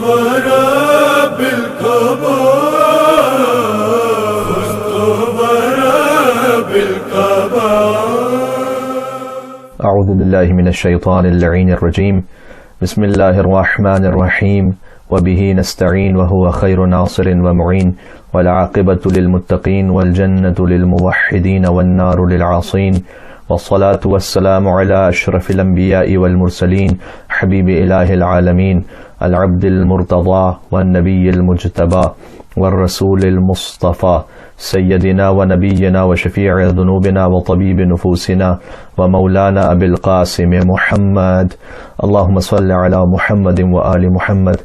ورب الكعبة فزت ورب الكعبة. أعوذ بالله من الشيطان اللعين الرجيم. بسم الله الرحمن الرحيم. وبه نستعين وهو خير ناصر ومعين والعاقبة للمتقين والجنة للموحدين والنار للعاصين والصلاة والسلام على أشرف الأنبياء والمرسلين حبيب إله العالمين العبد المرتضى والنبي المجتبى والرسول المصطفى سيدنا ونبينا وشفيع ذنوبنا وطبيب نفوسنا ومولانا أبي القاسم محمد. اللهم صل على محمد وآل محمد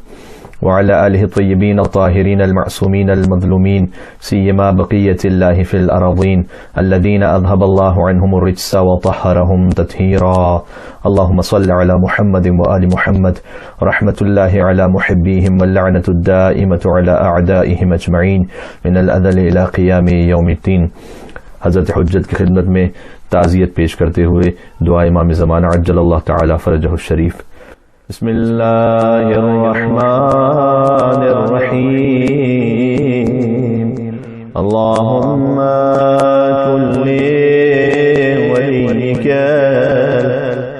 وعلى آله الطيبين الطاهرين المعصومين المظلومين سيما بقية الله في الأراضين الذين أذهب الله عنهم الرجس وطهرهم تطهيرا. اللهم صل على محمد وآل محمد رحمة الله على محبيهم واللعنة الدائمة على أعدائهم أجمعين من الأذل إلى قيام يوم الدين. حضرت حجت کی خدمت میں تعزیت پیش کرتے ہوئے دعا امام زمانہ عجل اللہ تعالی فرجہ الشریف. بسم اللہ الرحمن الرحیم. اللہم کن ولیک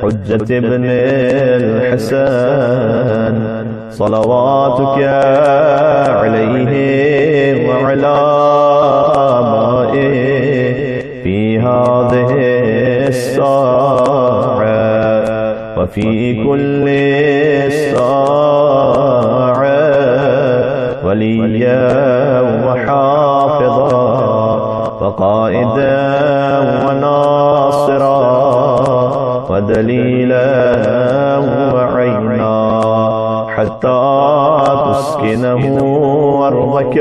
حجت ابن الحسن صلواتک علیہ وعلا آبائہ فی هذه الساعة وفي كل ساعة وليا وحافظا وقائدا وناصرا ودليلا وعينا حتى تسكنه أرضك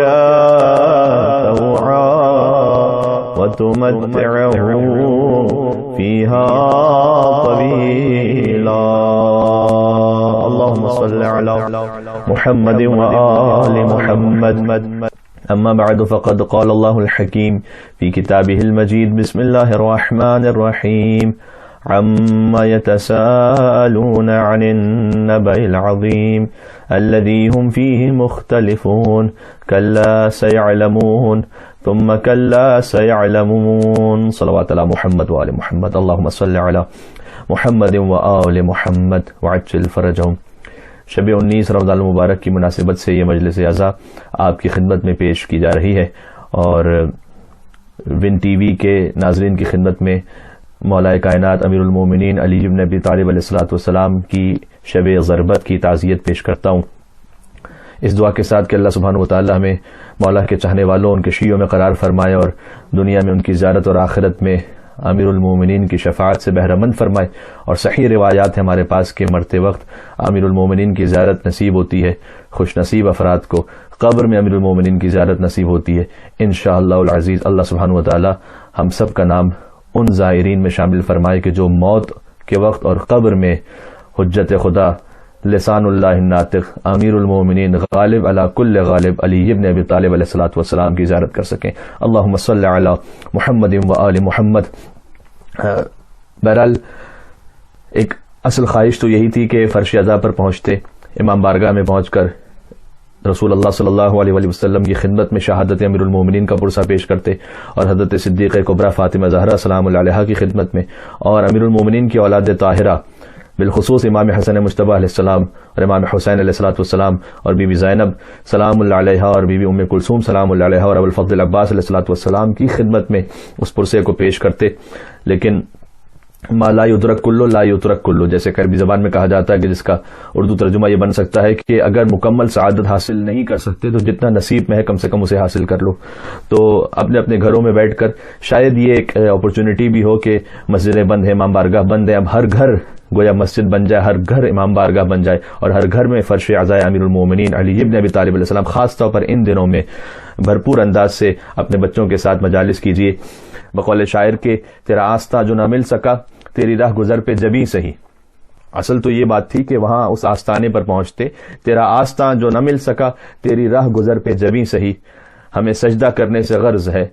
طوعا وتمتعه فيها طويلا. اللهم صل على محمد وآل محمد. أما بعد فقد قال الله الحكيم في كتابه المجيد. بسم الله الرحمن الرحيم. عما يتساءلون عن النبأ العظيم الذي هم فيه مختلفون كلا سيعلمون ثم كلا سيعلمون. صلوات على محمد وآل محمد. اللهم صل على محمد وآل محمد وعجل فرجهم. شب 19 رمضان المبارک کی مناسبت سے یہ مجلس عزا آپ کی خدمت میں پیش کی جا رہی ہے اور ون ٹی وی کے ناظرین کی خدمت میں مولا کائنات امیر المومنین علی بن ابی طالب علیہ الصلوۃ والسلام کی شب ضربت کی تعزیت پیش کرتا ہوں، اس دعا کے ساتھ کہ اللہ سبحانہ وتعالی ہمیں مولا کے چاہنے والوں ان کے شیعوں میں قرار فرمائے اور دنیا میں ان کی زیارت اور آخرت میں امیر المومنین کی شفاعت سے بہرہ مند فرمائے. اور صحیح روایات ہیں ہمارے پاس کہ مرتے وقت امیر المومنین کی زیارت نصیب ہوتی ہے، خوش نصیب افراد کو قبر میں امیر المومنین کی زیارت نصیب ہوتی ہے انشاءاللہ العزیز. اللہ سبحانہ وتعالی ہم سب کا نام ان زائرین میں شامل فرمائے کہ جو موت کے وقت اور قبر میں حجت خدا لسان اللہ الناطق امیر المومنین غالب علی کل غالب علی ابن ابی طالب علیہ الصلوۃ والسلام کی زیارت کر سکیں. اللہم صل علی محمد و آل محمد. بہرحال ایک اصل خواہش تو یہی تھی کہ فرش عزا پر پہنچتے امام بارگاہ میں پہنچ کر رسول اللہ صلی اللہ علیہ وآلہ وسلم کی خدمت میں شہادت امیر المومنین کا پرسہ پیش کرتے اور حضرت صدیقہ کبریٰ فاطمہ زہرا سلام اللہ علیہا کی خدمت میں اور امیر المومنین کی اولاد طاہرہ بالخصوص امام حسن مجتبی علیہ السلام اور امام حسین علیہ السلام اور بی بی زینب سلام اللہ علیہا اور بی بی ام کلثوم سلام اللہ علیہا اور ابو الفضل عباس علیہ السلام کی خدمت میں اس پرسے کو پیش کرتے. لیکن ما لا یدرک کلو لا یترک کلو، جیسے عربی زبان میں کہا جاتا ہے کہ جس کا اردو ترجمہ یہ بن سکتا ہے کہ اگر مکمل سعادت حاصل نہیں کر سکتے تو جتنا نصیب میں ہے کم سے کم اسے حاصل کر لو. تو اپنے اپنے گھروں میں بیٹھ کر شاید یہ ایک اپرچونٹی بھی ہو کہ مسجدیں بند ہیں، امام بارگاہ بند ہیں، اب ہر گھر گویا مسجد بن جائے، ہر گھر امام بارگاہ بن جائے اور ہر گھر میں فرش عزائے امیر المومنین علی ابن ابی طالب علیہ السلام خاص طور پر ان دنوں میں بھرپور انداز سے اپنے بچوں کے ساتھ مجالس کیجیے. بقول شاعر کے تیرا آستہ جو نہ مل سکا تیری راہ گزر پہ جبھی سہی. اصل تو یہ بات تھی کہ وہاں اس آستانے پر پہنچتے تیرا آستاں جو نہ مل سکا تیری راہ گزر پہ جبھی سہی، ہمیں سجدہ کرنے سے غرض ہے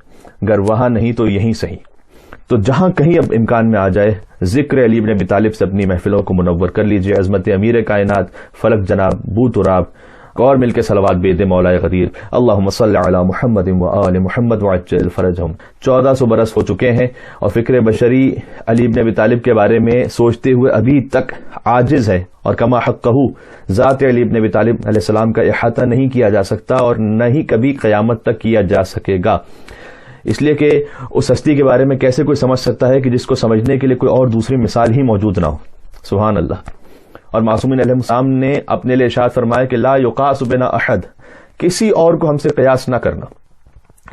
گر وہاں نہیں تو یہیں سہی. تو جہاں کہیں اب امکان میں آ جائے ذکر علی بن ابی طالب سے اپنی محفلوں کو منور کر لیجیے. عظمت امیر کائنات فلک جناب بو تراب اور مل کے صلوات بھیج دے مولا قدیر. اللہم صلی علی محمد و آل محمد وعجل فرجہم. 1400 برس ہو چکے ہیں اور فکر بشری علی بن ابی طالب کے بارے میں سوچتے ہوئے ابھی تک عاجز ہے، اور کما حقہ ذات علی بن ابی طالب علیہ السلام کا احاطہ نہیں کیا جا سکتا اور نہ ہی کبھی قیامت تک کیا جا سکے گا. اس لیے کہ اس ہستی کے بارے میں کیسے کوئی سمجھ سکتا ہے کہ جس کو سمجھنے کے لیے کوئی اور دوسری مثال ہی موجود نہ ہو. سبحان اللہ. اور معصومین علیہ السلام نے اپنے لیے ارشاد فرمایا کہ لا یقاس بنا احد، کسی اور کو ہم سے قیاس نہ کرنا.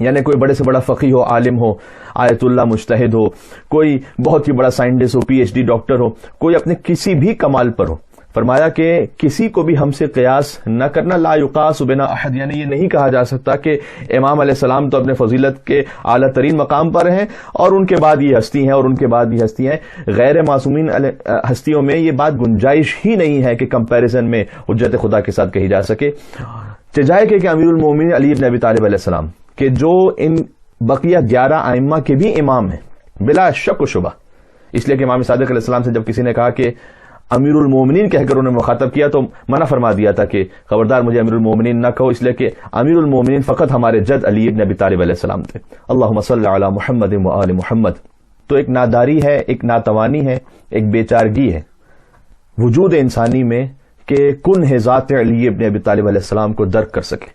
یعنی کوئی بڑے سے بڑا فقیہ ہو، عالم ہو، آیت اللہ مجتہد ہو، کوئی بہت ہی بڑا سائنٹسٹ ہو، پی ایچ ڈی ڈاکٹر ہو، کوئی اپنے کسی بھی کمال پر ہو، فرمایا کہ کسی کو بھی ہم سے قیاس نہ کرنا. لا یقاس بنا احد، یعنی یہ نہیں کہا جا سکتا کہ امام علیہ السلام تو اپنے فضیلت کے اعلیٰ ترین مقام پر ہیں اور ان کے بعد یہ ہستی ہیں اور ان کے بعد یہ ہستی ہیں. غیر معصومین ہستیوں میں یہ بات گنجائش ہی نہیں ہے کہ کمپیریزن میں حجت خدا کے ساتھ کہی جا سکے. چجائے کہ امیر المومنین علی بن ابی طالب علیہ السلام کہ جو ان بقیہ 11 ائمہ کے بھی امام ہیں بلا شک و شبہ. اس لیے کہ امام صادق علیہ السلام سے جب کسی نے کہا کہ امیر المومنین کہہ کر انہیں مخاطب کیا تو منع فرما دیا تھا کہ خبردار مجھے امیر المومنین نہ کہو، اس لیے کہ امیر المومنین فقط ہمارے جد علی بن ابی طالب علیہ السلام تھے. اللہم صلی علی محمد و آل محمد. تو ایک ناداری ہے، ایک ناتوانی ہے، ایک بیچارگی ہے وجود انسانی میں کہ کن ہے ذات علی بن ابی طالب علیہ السلام کو درک کر سکے.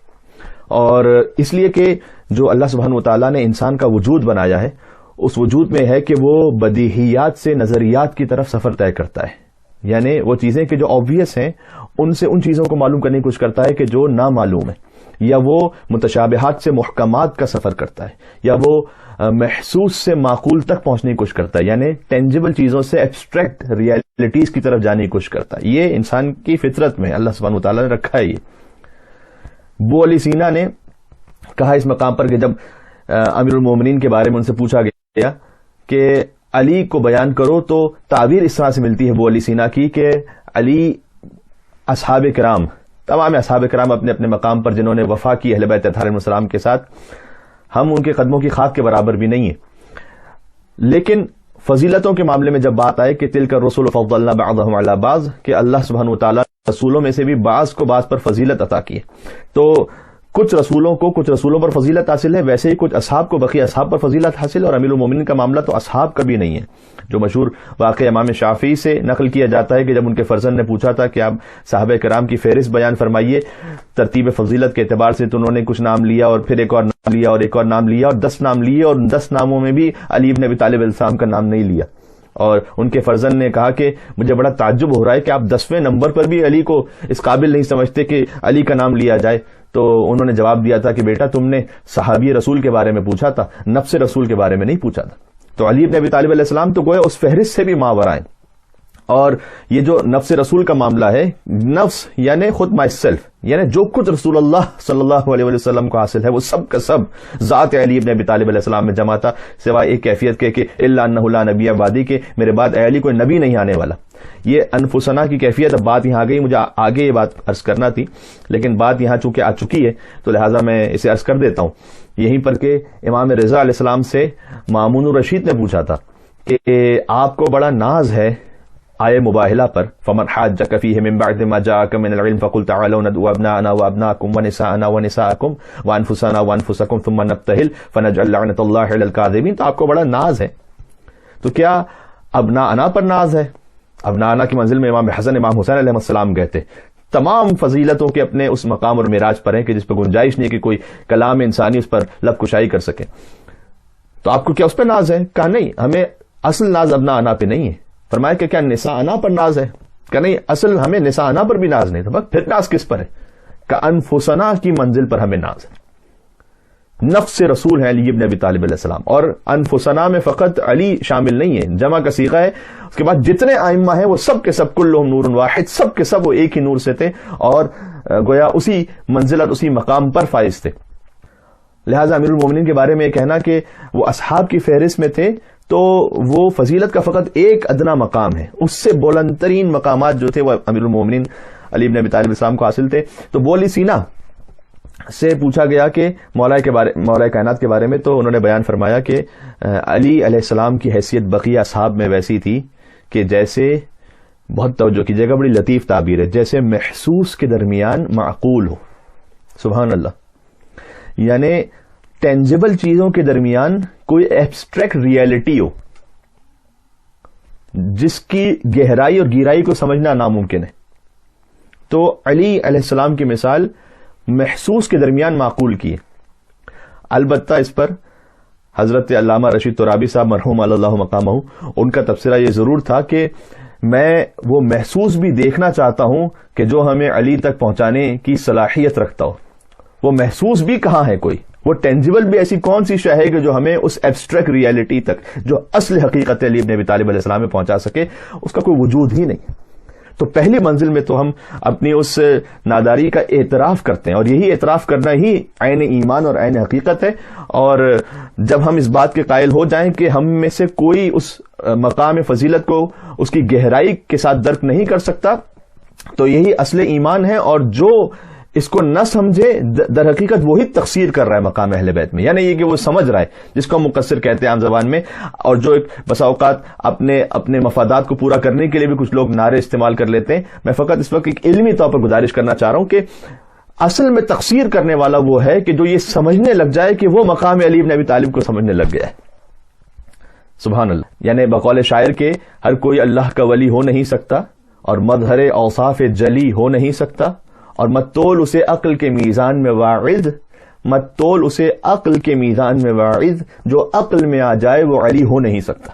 اور اس لیے کہ جو اللہ سبحانہ وتعالیٰ نے انسان کا وجود بنایا ہے، اس وجود میں ہے کہ وہ بدیہیات سے نظریات کی طرف سفر طے کرتا ہے. یعنی وہ چیزیں کہ جو آبویس ہیں ان سے ان چیزوں کو معلوم کرنے کی کوشش کرتا ہے کہ جو نامعلوم ہے، یا وہ متشابہات سے محکمات کا سفر کرتا ہے، یا وہ محسوس سے معقول تک پہنچنے کی کوشش کرتا ہے، یعنی ٹینجیبل چیزوں سے ایبسٹریکٹ ریئلٹیز کی طرف جانے کی کوشش کرتا ہے. یہ انسان کی فطرت میں اللہ سبحانہ وتعالیٰ نے رکھا ہے. یہ ابو علی سینا نے کہا اس مقام پر کہ جب امیر المومنین کے بارے میں ان سے پوچھا گیا کہ علی کو بیان کرو تو تعبیر اس طرح سے ملتی ہے ابو علی سینا کی کہ علی اصحاب کرام، تمام اصحاب کرام اپنے اپنے مقام پر جنہوں نے وفا کی اہل بیت اطہار علیہم السلام کے ساتھ، ہم ان کے قدموں کی خاک کے برابر بھی نہیں ہیں. لیکن فضیلتوں کے معاملے میں جب بات آئے کہ تلک الرسل فضلنا بعضهم علی بعض، کہ اللہ سبحانہ وتعالیٰ رسولوں میں سے بھی بعض کو بعض پر فضیلت عطا کی ہے، تو کچھ رسولوں پر فضیلت حاصل ہے، ویسے ہی کچھ اصحاب کو بقیہ اصحاب پر فضیلت حاصل ہے. اور امیر المومنین کا معاملہ تو اصحاب کا بھی نہیں ہے، جو مشہور واقعہ امام شافعی سے نقل کیا جاتا ہے کہ جب ان کے فرزند نے پوچھا تھا کہ آپ صحابہ کرام کی فہرست بیان فرمائیے ترتیب فضیلت کے اعتبار سے، تو انہوں نے کچھ نام لیا اور پھر ایک اور نام لیا اور ایک اور نام لیا اور 10 نام لیے، اور 10 ناموں میں بھی علی بن ابی طالب علیہ السلام کا نام نہیں لیا. اور ان کے فرزند نے کہا کہ مجھے بڑا تعجب ہو رہا ہے کہ آپ 10ویں نمبر پر بھی علی کو اس قابل نہیں سمجھتے کہ علی کا نام لیا جائے. تو انہوں نے جواب دیا تھا کہ بیٹا تم نے صحابی رسول کے بارے میں پوچھا تھا، نفس رسول کے بارے میں نہیں پوچھا تھا. تو علی بن ابی طالب علیہ السلام تو گویا اس فہرست سے بھی ماورا ہیں. اور یہ جو نفس رسول کا معاملہ ہے، نفس یعنی خود مائی سیلف، یعنی جو کچھ رسول اللہ صلی اللہ علیہ وسلم کو حاصل ہے وہ سب کا سب ذات علی بن ابی طالب علیہ السلام میں جمع تھا، سوائے ایک کیفیت کے کہ الا انہ لا نبی بعدی، کے میرے بعد علی کوئی نبی نہیں آنے والا. یہ انفسنا کی کیفیت. اب بات یہاں آ گئی، مجھے آگے یہ بات عرض کرنا تھی لیکن بات یہاں چونکہ آ چکی ہے تو لہٰذا میں اسے عرض کر دیتا ہوں یہیں پر کہ امام رضا علیہ السلام سے مامون الرشید نے پوچھا تھا کہ آپ کو بڑا ناز ہے آئے مباہلہ پر، فمن حاجک فیہ من بعد ما جاءک من العلم فقل تعالوا ندعو ابناءنا وابناءکم ونساءنا ونساءکم وانفسنا وانفسکم ثم نبتہل فنجعل لعنۃ اللہ علی الکاذبین. تو آپ کو بڑا ناز ہے، تو کیا ابناءنا پر ناز ہے؟ ابناءنا کی منزل میں امام حسن امام حسین علیہ السلام گئے تھے. تمام فضیلتوں کے اپنے اس مقام اور معراج پر ہیں کہ جس پہ گنجائش نہیں کہ کوئی کلام انسانی اس پر لب کشائی کر سکے. تو آپ کو کیا اس پہ ناز ہے؟ کہا نہیں، ہمیں اصل ناز ابناءنا پہ نہیں ہے. فرمایا کہ کیا نساءنا پر ناز ہے؟ کہ نہیں، اصل ہمیں نساءنا پر بھی ناز نہیں تھا. بس پھر ناز کس پر ہے؟ کہ انفسنا کی منزل پر ہمیں ناز ہے. نفس رسول ہے علی بن ابی طالب علیہ السلام، اور انفسنا میں فقط علی شامل نہیں ہے، جمع کا صیغہ ہے. اس کے بعد جتنے ائمہ ہیں وہ سب کے سب کلہم نور واحد، سب کے سب وہ ایک ہی نور سے تھے اور گویا اسی منزلت اسی مقام پر فائز تھے. لہٰذا امیر المومنین کے بارے میں یہ کہنا کہ وہ اصحاب کی فہرست میں تھے تو وہ فضیلت کا فقط ایک ادنا مقام ہے، اس سے بلند ترین مقامات جو تھے وہ امیر المومنین علی بن ابی طالب السلام کو حاصل تھے. تو ابو علی سینا سے پوچھا گیا کہ مولا کائنات کے بارے میں، تو انہوں نے بیان فرمایا کہ علی علیہ السلام کی حیثیت بقیہ اصحاب میں ویسی تھی کہ جیسے بہت توجہ کیجیے گا، بڑی لطیف تعبیر ہے، جیسے محسوس کے درمیان معقول ہو. سبحان اللہ. یعنی ٹینجبل چیزوں کے درمیان کوئی ایبسٹریکٹ ریئلٹی ہو جس کی گہرائی اور گہرائی کو سمجھنا ناممکن ہے. تو علی علیہ السلام کی مثال محسوس کے درمیان معقول کی ہے. البتہ اس پر حضرت علامہ رشید ترابی صاحب مرحوم اللہ مقامہ، ان کا تبصرہ یہ ضرور تھا کہ میں وہ محسوس بھی دیکھنا چاہتا ہوں کہ جو ہمیں علی تک پہنچانے کی صلاحیت رکھتا ہو. وہ محسوس بھی کہاں ہے کوئی، وہ ٹینجبل بھی ایسی کون سی شے ہے کہ جو ہمیں اس ایبسٹریکٹ ریئلٹی تک، جو اصل حقیقت علی ابن ابی طالب علیہ السلام میں پہنچا سکے، اس کا کوئی وجود ہی نہیں. تو پہلی منزل میں تو ہم اپنی اس ناداری کا اعتراف کرتے ہیں، اور یہی اعتراف کرنا ہی عین ایمان اور عین حقیقت ہے. اور جب ہم اس بات کے قائل ہو جائیں کہ ہم میں سے کوئی اس مقام فضیلت کو اس کی گہرائی کے ساتھ درک نہیں کر سکتا، تو یہی اصل ایمان ہے. اور جو اس کو نہ سمجھے در حقیقت وہی تقصیر کر رہا ہے مقام اہل بیت میں. یعنی یہ کہ وہ سمجھ رہا ہے، جس کو مقصر کہتے ہیں عام زبان میں، اور جو ایک بسا اوقات اپنے مفادات کو پورا کرنے کے لیے بھی کچھ لوگ نعرے استعمال کر لیتے ہیں. میں فقط اس وقت ایک علمی طور پر گزارش کرنا چاہ رہا ہوں کہ اصل میں تقصیر کرنے والا وہ ہے کہ جو یہ سمجھنے لگ جائے کہ وہ مقام علی ابن ابی طالب کو سمجھنے لگ گیا ہے. سبحان اللہ. یعنی بقول شاعر کے ہر کوئی اللہ کا ولی ہو نہیں سکتا، اور مظہر اوصاف جلی ہو نہیں سکتا، اور مت تول اسے عقل کے میزان میں واعظ، مت تول اسے عقل کے میزان میں واعظ، جو عقل میں آ جائے وہ علی ہو نہیں سکتا.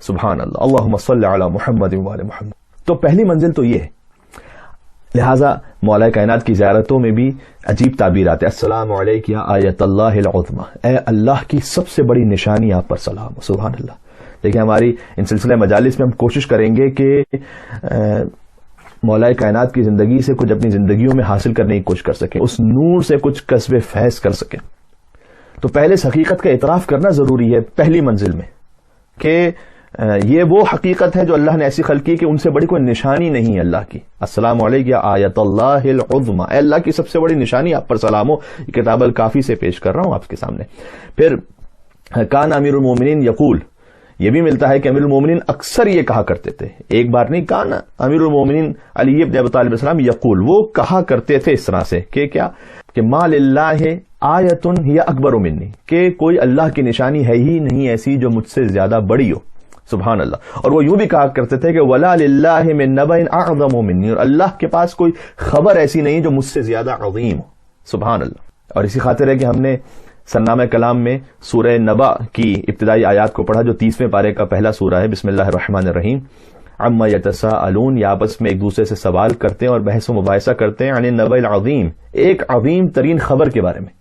سبحان اللہ. اللہم صلی علی محمد وعلی محمد. تو پہلی منزل تو یہ ہے. لہذا مولا کائنات کی زیارتوں میں بھی عجیب تعبیرات ہیں. السلام علیک یا آیت اللہ العظمی، اے اللہ کی سب سے بڑی نشانی آپ پر سلام. سبحان اللہ. دیکھیں ہماری ان سلسلہ مجالس میں ہم کوشش کریں گے کہ مولا کائنات کی زندگی سے کچھ اپنی زندگیوں میں حاصل کرنے کی کوشش کر سکیں، اس نور سے کچھ کسب فیض کر سکیں. تو پہلے اس حقیقت کا اعتراف کرنا ضروری ہے پہلی منزل میں کہ یہ وہ حقیقت ہے جو اللہ نے ایسی خلق کی کہ ان سے بڑی کوئی نشانی نہیں ہے اللہ کی. السلام علیکم یا آیت اللہ العظمی، اے اللہ کی سب سے بڑی نشانی آپ پر سلام ہو. یہ کتاب الکافی سے پیش کر رہا ہوں آپ کے سامنے. پھر کان امیر المومنین یقول، یہ بھی ملتا ہے کہ امیر المومنین اکثر یہ کہا کرتے تھے، ایک بار نہیں. کان امیر المومنین علی ابن ابی طالب علیہ السلام یقول، وہ کہا کرتے تھے اس طرح سے کہ کیا، کہ ما للہ آیت ہی اکبر منی، کہ کوئی اللہ کی نشانی ہے ہی نہیں ایسی جو مجھ سے زیادہ بڑی ہو. سبحان اللہ. اور وہ یوں بھی کہا کرتے تھے کہ ولا للہ من نبأ اعظم منی، اور اللہ کے پاس کوئی خبر ایسی نہیں جو مجھ سے زیادہ عظیم ہو. سبحان اللہ. اور اسی خاطر ہے کہ ہم نے سرنامہ کلام میں سورہ نبا کی ابتدائی آیات کو پڑھا، جو 30ویں پارے کا پہلا سورہ ہے. بسم اللہ الرحمن الرحیم. عما یتساءلون، یہ آپس میں ایک دوسرے سے سوال کرتے ہیں اور بحث و مباحثہ کرتے ہیں عن النبأ العظیم، ایک عظیم ترین خبر کے بارے میں.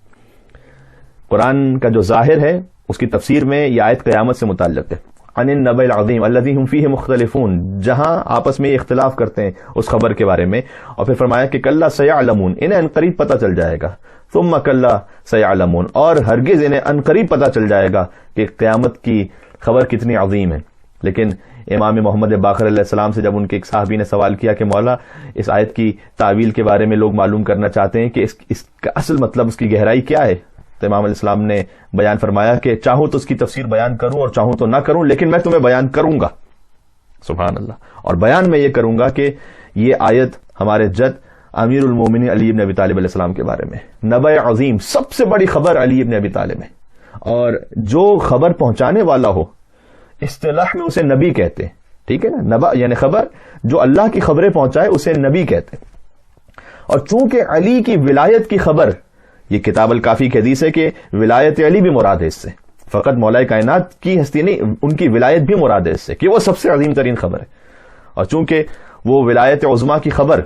قرآن کا جو ظاہر ہے اس کی تفسیر میں یہ آیت قیامت سے متعلق ہے. عن النبأ العظیم الذی هم فیہ مختلفون، جہاں آپس میں اختلاف کرتے ہیں اس خبر کے بارے میں. اور پھر فرمایا کہ کلا سیعلمون، انہیں عنقریب پتہ چل جائے گا. ثم کلا سیعلمون، اور ہرگز انہیں عنقریب پتہ چل جائے گا کہ قیامت کی خبر کتنی عظیم ہے. لیکن امام محمد باقر علیہ السلام سے جب ان کے ایک صحابی نے سوال کیا کہ مولا اس آیت کی تعویل کے بارے میں لوگ معلوم کرنا چاہتے ہیں کہ اس کا اصل مطلب، اس کی گہرائی کیا ہے، تو امام علیہ السلام نے بیان فرمایا کہ چاہوں تو اس کی تفسیر بیان کروں اور چاہوں تو نہ کروں، لیکن میں تمہیں بیان کروں گا. سبحان اللہ. اور بیان میں یہ کروں گا کہ یہ آیت ہمارے جد امیر المومنین علی ابن ابی طالب علیہ السلام کے بارے میں، نبأ عظیم، سب سے بڑی خبر علی ابن ابی طالب ہے. اور جو خبر پہنچانے والا ہو، اصطلاح میں اسے نبی کہتے ہیں. ٹھیک ہے نا، نبا یعنی خبر، جو اللہ کی خبریں پہنچائے اسے نبی کہتے ہیں. اور چونکہ علی کی ولایت کی خبر، یہ کتاب الکافی کی حدیث ہے کہ ولایت علی بھی مراد ہے اس سے، فقط مولا کائنات کی ہستی نہیں، ان کی ولایت بھی مراد ہے اس سے، کہ وہ سب سے عظیم ترین خبر ہے. اور چونکہ وہ ولایت عظمیٰ کی خبر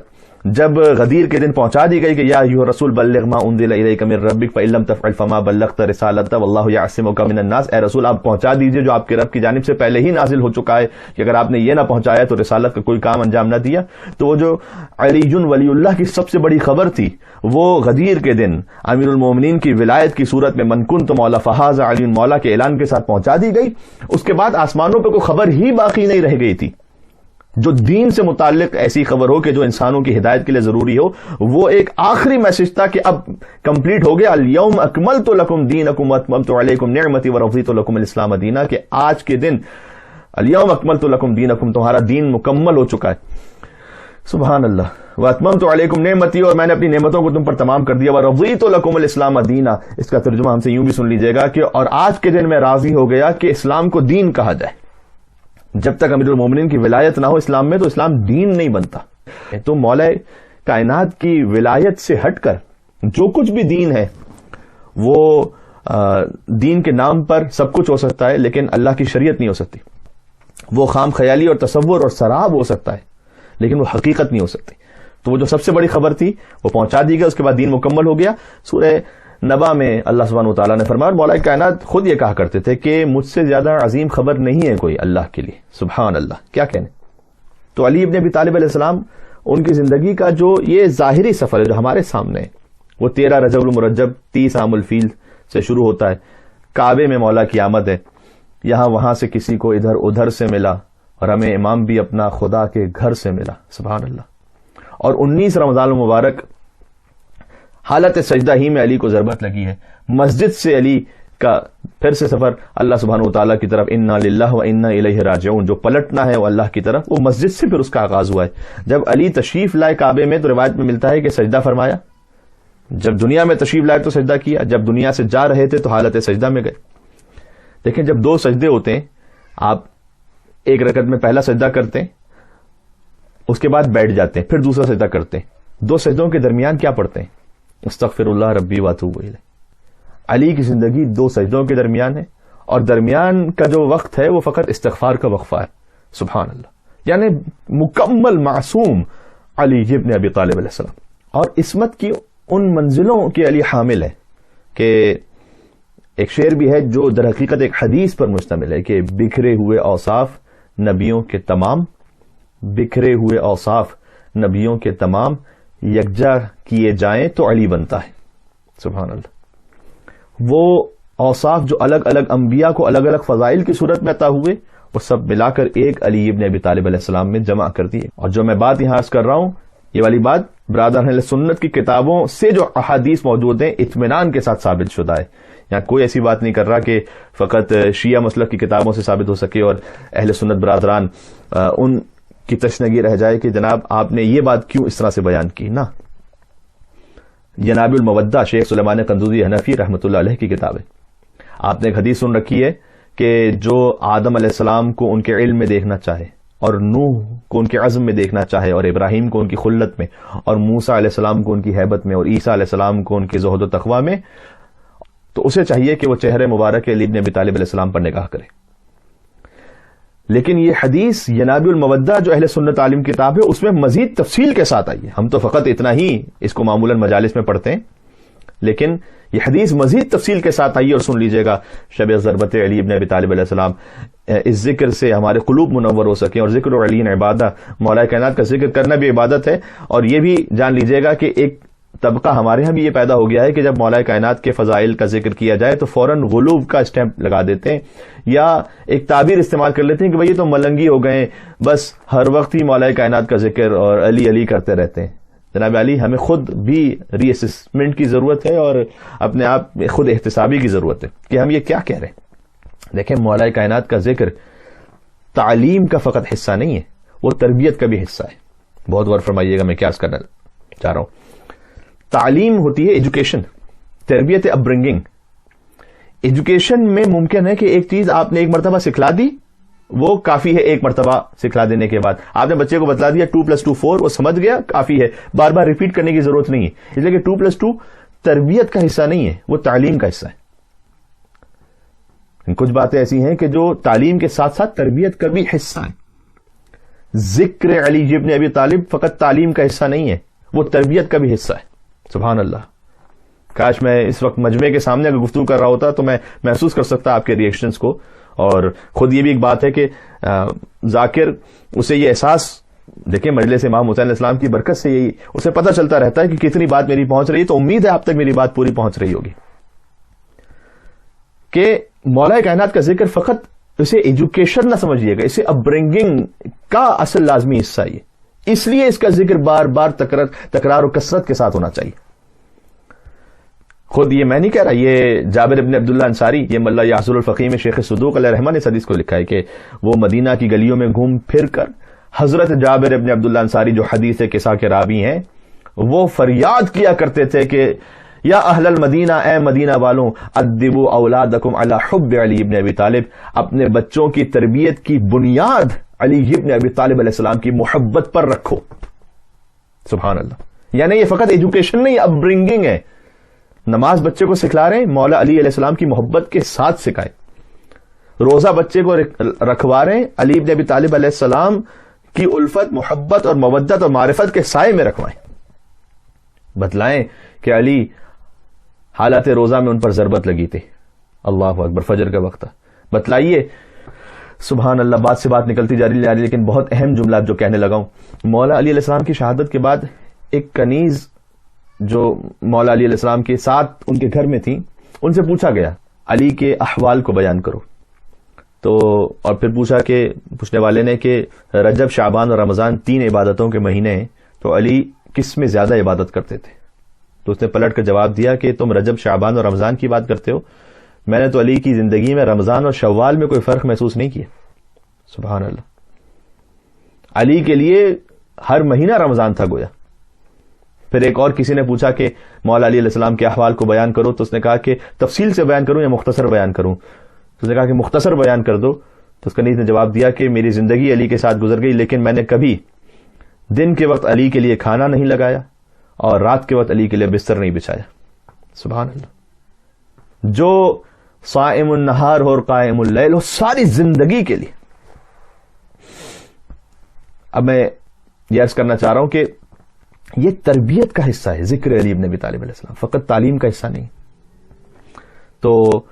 جب غدیر کے دن پہنچا دی گئی کہ یا ایھا الرسول بلغ ما انزل الیک من ربک فإن لم تفعل فما بلغت رسالتہ واللہ یعصمک من الناس، اے رسول آپ پہنچا دیجئے جو آپ کے رب کی جانب سے پہلے ہی نازل ہو چکا ہے، کہ اگر آپ نے یہ نہ پہنچایا تو رسالت کا کوئی کام انجام نہ دیا. تو وہ جو علی ولی اللہ کی سب سے بڑی خبر تھی، وہ غدیر کے دن امیر المومنین کی ولایت کی صورت میں من کنت مولا فھذا علی مولا کے اعلان کے ساتھ پہنچا دی گئی. اس کے بعد آسمانوں پہ کوئی خبر ہی باقی نہیں رہ گئی تھی جو دین سے متعلق ایسی خبر ہو کہ جو انسانوں کی ہدایت کے لیے ضروری ہو. وہ ایک آخری میسج تھا کہ اب کمپلیٹ ہو گیا، الیوم اکملت لکم دینکم واتممت علیکم نعمتی ورضیت لکم الاسلام دینا، کہ آج کے دن الیوم اکملت لکم دینکم، تمہارا دین مکمل ہو چکا ہے. سبحان اللہ. واتممت علیکم نعمتی، اور میں نے اپنی نعمتوں کو تم پر تمام کر دیا. ورضیت لکم الاسلام دینا. اس کا ترجمہ ہم سے یوں بھی سن لیجیے گا کہ اور آج کے دن میں راضی ہو گیا کہ اسلام کو دین کہا جائے. جب تک امیر المومنین کی ولایت نہ ہو اسلام میں تو اسلام دین نہیں بنتا. تو مولا کائنات کی ولایت سے ہٹ کر جو کچھ بھی دین ہے وہ دین کے نام پر سب کچھ ہو سکتا ہے، لیکن اللہ کی شریعت نہیں ہو سکتی. وہ خام خیالی اور تصور اور سراب ہو سکتا ہے، لیکن وہ حقیقت نہیں ہو سکتی. تو وہ جو سب سے بڑی خبر تھی وہ پہنچا دی گئی، اس کے بعد دین مکمل ہو گیا. سورہ نبا میں اللہ سبحانہ وتعالیٰ نے فرمایا، مولا کائنات خود یہ کہا کرتے تھے کہ مجھ سے زیادہ عظیم خبر نہیں ہے کوئی اللہ کے لیے. سبحان اللہ، کیا کہنے. تو علی ابن ابی طالب علیہ السلام، ان کی زندگی کا جو یہ ظاہری سفر ہے جو ہمارے سامنے ہے، وہ 13 رجب المرجب 30 عام الفیل سے شروع ہوتا ہے. کعبے میں مولا کی آمد ہے، یہاں وہاں سے کسی کو ادھر ادھر سے ملا، اور ہمیں امام بھی اپنا خدا کے گھر سے ملا. سبحان اللہ. اور 19 رمضان المبارک حالت سجدہ ہی میں علی کو ضربت لگی ہے. مسجد سے علی کا پھر سے سفر اللہ سبحانہ وتعالیٰ کی طرف، انا للہ و انا الیہ راجعون، جو پلٹنا ہے وہ اللہ کی طرف، وہ مسجد سے پھر اس کا آغاز ہوا ہے. جب علی تشریف لائے کعبے میں تو روایت میں ملتا ہے کہ سجدہ فرمایا. جب دنیا میں تشریف لائے تو سجدہ کیا، جب دنیا سے جا رہے تھے تو حالت سجدہ میں گئے. دیکھیں جب 2 سجدے ہوتے ہیں، آپ ایک رکعت میں پہلا سجدہ کرتے ہیں، اس کے بعد بیٹھ جاتے ہیں، پھر دوسرا سجدہ کرتے ہیں. 2 سجدوں کے درمیان کیا پڑھتے ہیں؟ استغفر اللہ ربی واتوب الیہ. علی کی زندگی 2 سجدوں کے درمیان ہے، اور درمیان کا جو وقت ہے وہ فقط استغفار کا وقفہ ہے. سبحان اللہ. یعنی مکمل معصوم علی ابن ابی طالب علیہ السلام، اور عصمت کی ان منزلوں کے علی حامل ہے کہ ایک شعر بھی ہے جو در حقیقت ایک حدیث پر مشتمل ہے کہ بکھرے ہوئے اوصاف نبیوں کے تمام، بکھرے ہوئے اوصاف نبیوں کے تمام، یکجا کیے جائیں تو علی بنتا ہے. سبحان اللہ. وہ اوصاف جو الگ الگ انبیاء کو الگ الگ فضائل کی صورت میں عطا ہوئے، وہ سب ملا کر ایک علی ابن ابی طالب علیہ السلام میں جمع کر دیے. اور جو میں بات یہاں عرض کر رہا ہوں، یہ والی بات برادران اہل سنت کی کتابوں سے جو احادیث موجود ہیں اطمینان کے ساتھ ثابت شدہ ہے. یہاں کوئی ایسی بات نہیں کر رہا کہ فقط شیعہ مسلک کی کتابوں سے ثابت ہو سکے اور اہل سنت برادران ان کی تشنگی رہ جائے کہ جناب آپ نے یہ بات کیوں اس طرح سے بیان کی. نہ، جناب المودہ شیخ سلیمان قندوزی حنفی رحمۃ اللہ علیہ کی کتاب ہے. آپ نے ایک حدیث سن رکھی ہے کہ جو آدم علیہ السلام کو ان کے علم میں دیکھنا چاہے، اور نوح کو ان کے عزم میں دیکھنا چاہے، اور ابراہیم کو ان کی خلت میں، اور موسیٰ علیہ السلام کو ان کی ہیبت میں، اور عیسیٰ علیہ السلام کو ان کے زہد و تقویٰ میں، تو اسے چاہیے کہ وہ چہرے مبارک علی ابن ابی طالب علیہ السلام پر نگاہ کرے. لیکن یہ حدیث ینابی المودہ جو اہل سنت عالم کتاب ہے، اس میں مزید تفصیل کے ساتھ آئی ہے. ہم تو فقط اتنا ہی اس کو معمولاً مجالس میں پڑھتے ہیں، لیکن یہ حدیث مزید تفصیل کے ساتھ آئی ہے. اور سن لیجئے گا، شب ضربت علی ابن ابی طالب علیہ السلام، اس ذکر سے ہمارے قلوب منور ہو سکیں. اور ذکر علی عبادہ، مولا کائنات کا ذکر کرنا بھی عبادت ہے. اور یہ بھی جان لیجئے گا کہ ایک طبقہ ہمارے ہاں بھی یہ پیدا ہو گیا ہے کہ جب مولا کائنات کے فضائل کا ذکر کیا جائے تو فوراً غلوب کا اسٹیمپ لگا دیتے ہیں، یا ایک تعبیر استعمال کر لیتے ہیں کہ بھئی یہ تو ملنگی ہو گئے، بس ہر وقت ہی مولا کائنات کا ذکر اور علی علی کرتے رہتے ہیں. جناب علی، ہمیں خود بھی ری اسسمنٹ کی ضرورت ہے اور اپنے آپ خود احتسابی کی ضرورت ہے کہ ہم یہ کیا کہہ رہے ہیں. دیکھیں، مولا کائنات کا ذکر تعلیم کا فقط حصہ نہیں ہے، وہ تربیت کا بھی حصہ ہے. بہت غور فرمائیے گا میں کیا کرنا چاہ رہا ہوں. تعلیم ہوتی ہے ایجوکیشن، تربیت اپ برنگنگ. ایجوکیشن میں ممکن ہے کہ ایک چیز آپ نے ایک مرتبہ سکھلا دی، وہ کافی ہے. ایک مرتبہ سکھلا دینے کے بعد آپ نے بچے کو بتلا دیا 2+2 4، وہ سمجھ گیا، کافی ہے. بار بار ریپیٹ کرنے کی ضرورت نہیں ہے. اس لیے کہ 2+2 تربیت کا حصہ نہیں ہے، وہ تعلیم کا حصہ ہے. کچھ باتیں ایسی ہیں کہ جو تعلیم کے ساتھ ساتھ تربیت کا بھی حصہ ہے. ذکر علی ابن ابی طالب فقط تعلیم کا حصہ نہیں ہے، وہ تربیت کا بھی حصہ ہے. سبحان اللہ. کاش میں اس وقت مجمع کے سامنے اگر گفتگو کر رہا ہوتا تو میں محسوس کر سکتا آپ کے ری ایکشنز کو. اور خود یہ بھی ایک بات ہے کہ ذاکر اسے یہ احساس، دیکھیں مجلس امام حسین علیہ السلام کی برکت سے یہی اسے پتہ چلتا رہتا ہے کہ کتنی بات میری پہنچ رہی ہے. تو امید ہے آپ تک میری بات پوری پہنچ رہی ہوگی کہ مولا کائنات کا ذکر فقط اسے ایجوکیشن نہ سمجھیے گا، اسے اپ برنگنگ کا اصل لازمی حصہ ہے. اس لیے اس کا ذکر بار بار تکرار و کثرت کے ساتھ ہونا چاہیے. خود یہ میں نہیں کہہ رہا، یہ جابر ابن عبداللہ انصاری، یہ ملا یاسر الفقی میں شیخ صدوق علیہ رحمہ نے اس حدیث کو لکھا ہے کہ وہ مدینہ کی گلیوں میں گھوم پھر کر حضرت جابر ابن عبداللہ انصاری جو حدیث قصہ کے راوی ہیں وہ فریاد کیا کرتے تھے کہ یا اہل المدینہ، اے مدینہ والوں، ادبوا اولادکم علی حب علی ابن ابی طالب، اپنے بچوں کی تربیت کی بنیاد علی ابن ابی طالب علیہ السلام کی محبت پر رکھو. سبحان اللہ. یعنی یہ فقط ایجوکیشن نہیں، اپ برنگنگ ہے. نماز بچے کو سکھلا رہے ہیں، مولا علی علیہ السلام کی محبت کے ساتھ سکھائے. روزہ بچے کو رکھوا رہے ہیں، علی ابن ابی طالب علیہ السلام کی الفت، محبت اور مودت اور معرفت کے سائے میں رکھوائیں. بتلائیں کہ علی حالات روزہ میں ان پر ضربت لگی تھی. اللہ اکبر، فجر کا وقت تھا. بتلائیے. سبحان اللہ. بات سے بات نکلتی جا رہی لیکن بہت اہم جملہ جو کہنے لگا ہوں. مولا علی علیہ السلام کی شہادت کے بعد ایک کنیز جو مولا علی علیہ السلام کے ساتھ ان کے گھر میں تھی، ان سے پوچھا گیا علی کے احوال کو بیان کرو. تو اور پھر پوچھا کہ پوچھنے والے نے کہ رجب، شعبان اور رمضان 3 عبادتوں کے مہینے ہیں، تو علی کس میں زیادہ عبادت کرتے تھے؟ تو اس نے پلٹ کر جواب دیا کہ تم رجب، شعبان اور رمضان کی بات کرتے ہو، میں نے تو علی کی زندگی میں رمضان اور شوال میں کوئی فرق محسوس نہیں کیا. سبحان اللہ. علی کے لیے ہر مہینہ رمضان تھا گویا. پھر ایک اور کسی نے پوچھا کہ مولا علی علیہ السلام کے احوال کو بیان کرو، تو اس نے کہا کہ تفصیل سے بیان کروں یا مختصر بیان کروں؟ تو اس نے کہا کہ مختصر بیان کر دو. تو اس کنیز نے جواب دیا کہ میری زندگی علی کے ساتھ گزر گئی، لیکن میں نے کبھی دن کے وقت علی کے لیے کھانا نہیں لگایا اور رات کے وقت علی کے لیے بستر نہیں بچھایا. سبحان اللہ. جو صائم النہار اور قائم اللیل ہو ساری زندگی کے لیے. اب میں یہ عرض کرنا چاہ رہا ہوں کہ یہ تربیت کا حصہ ہے ذکر علی ابن ابی طالب علیہ السلام، فقط تعلیم کا حصہ نہیں. تو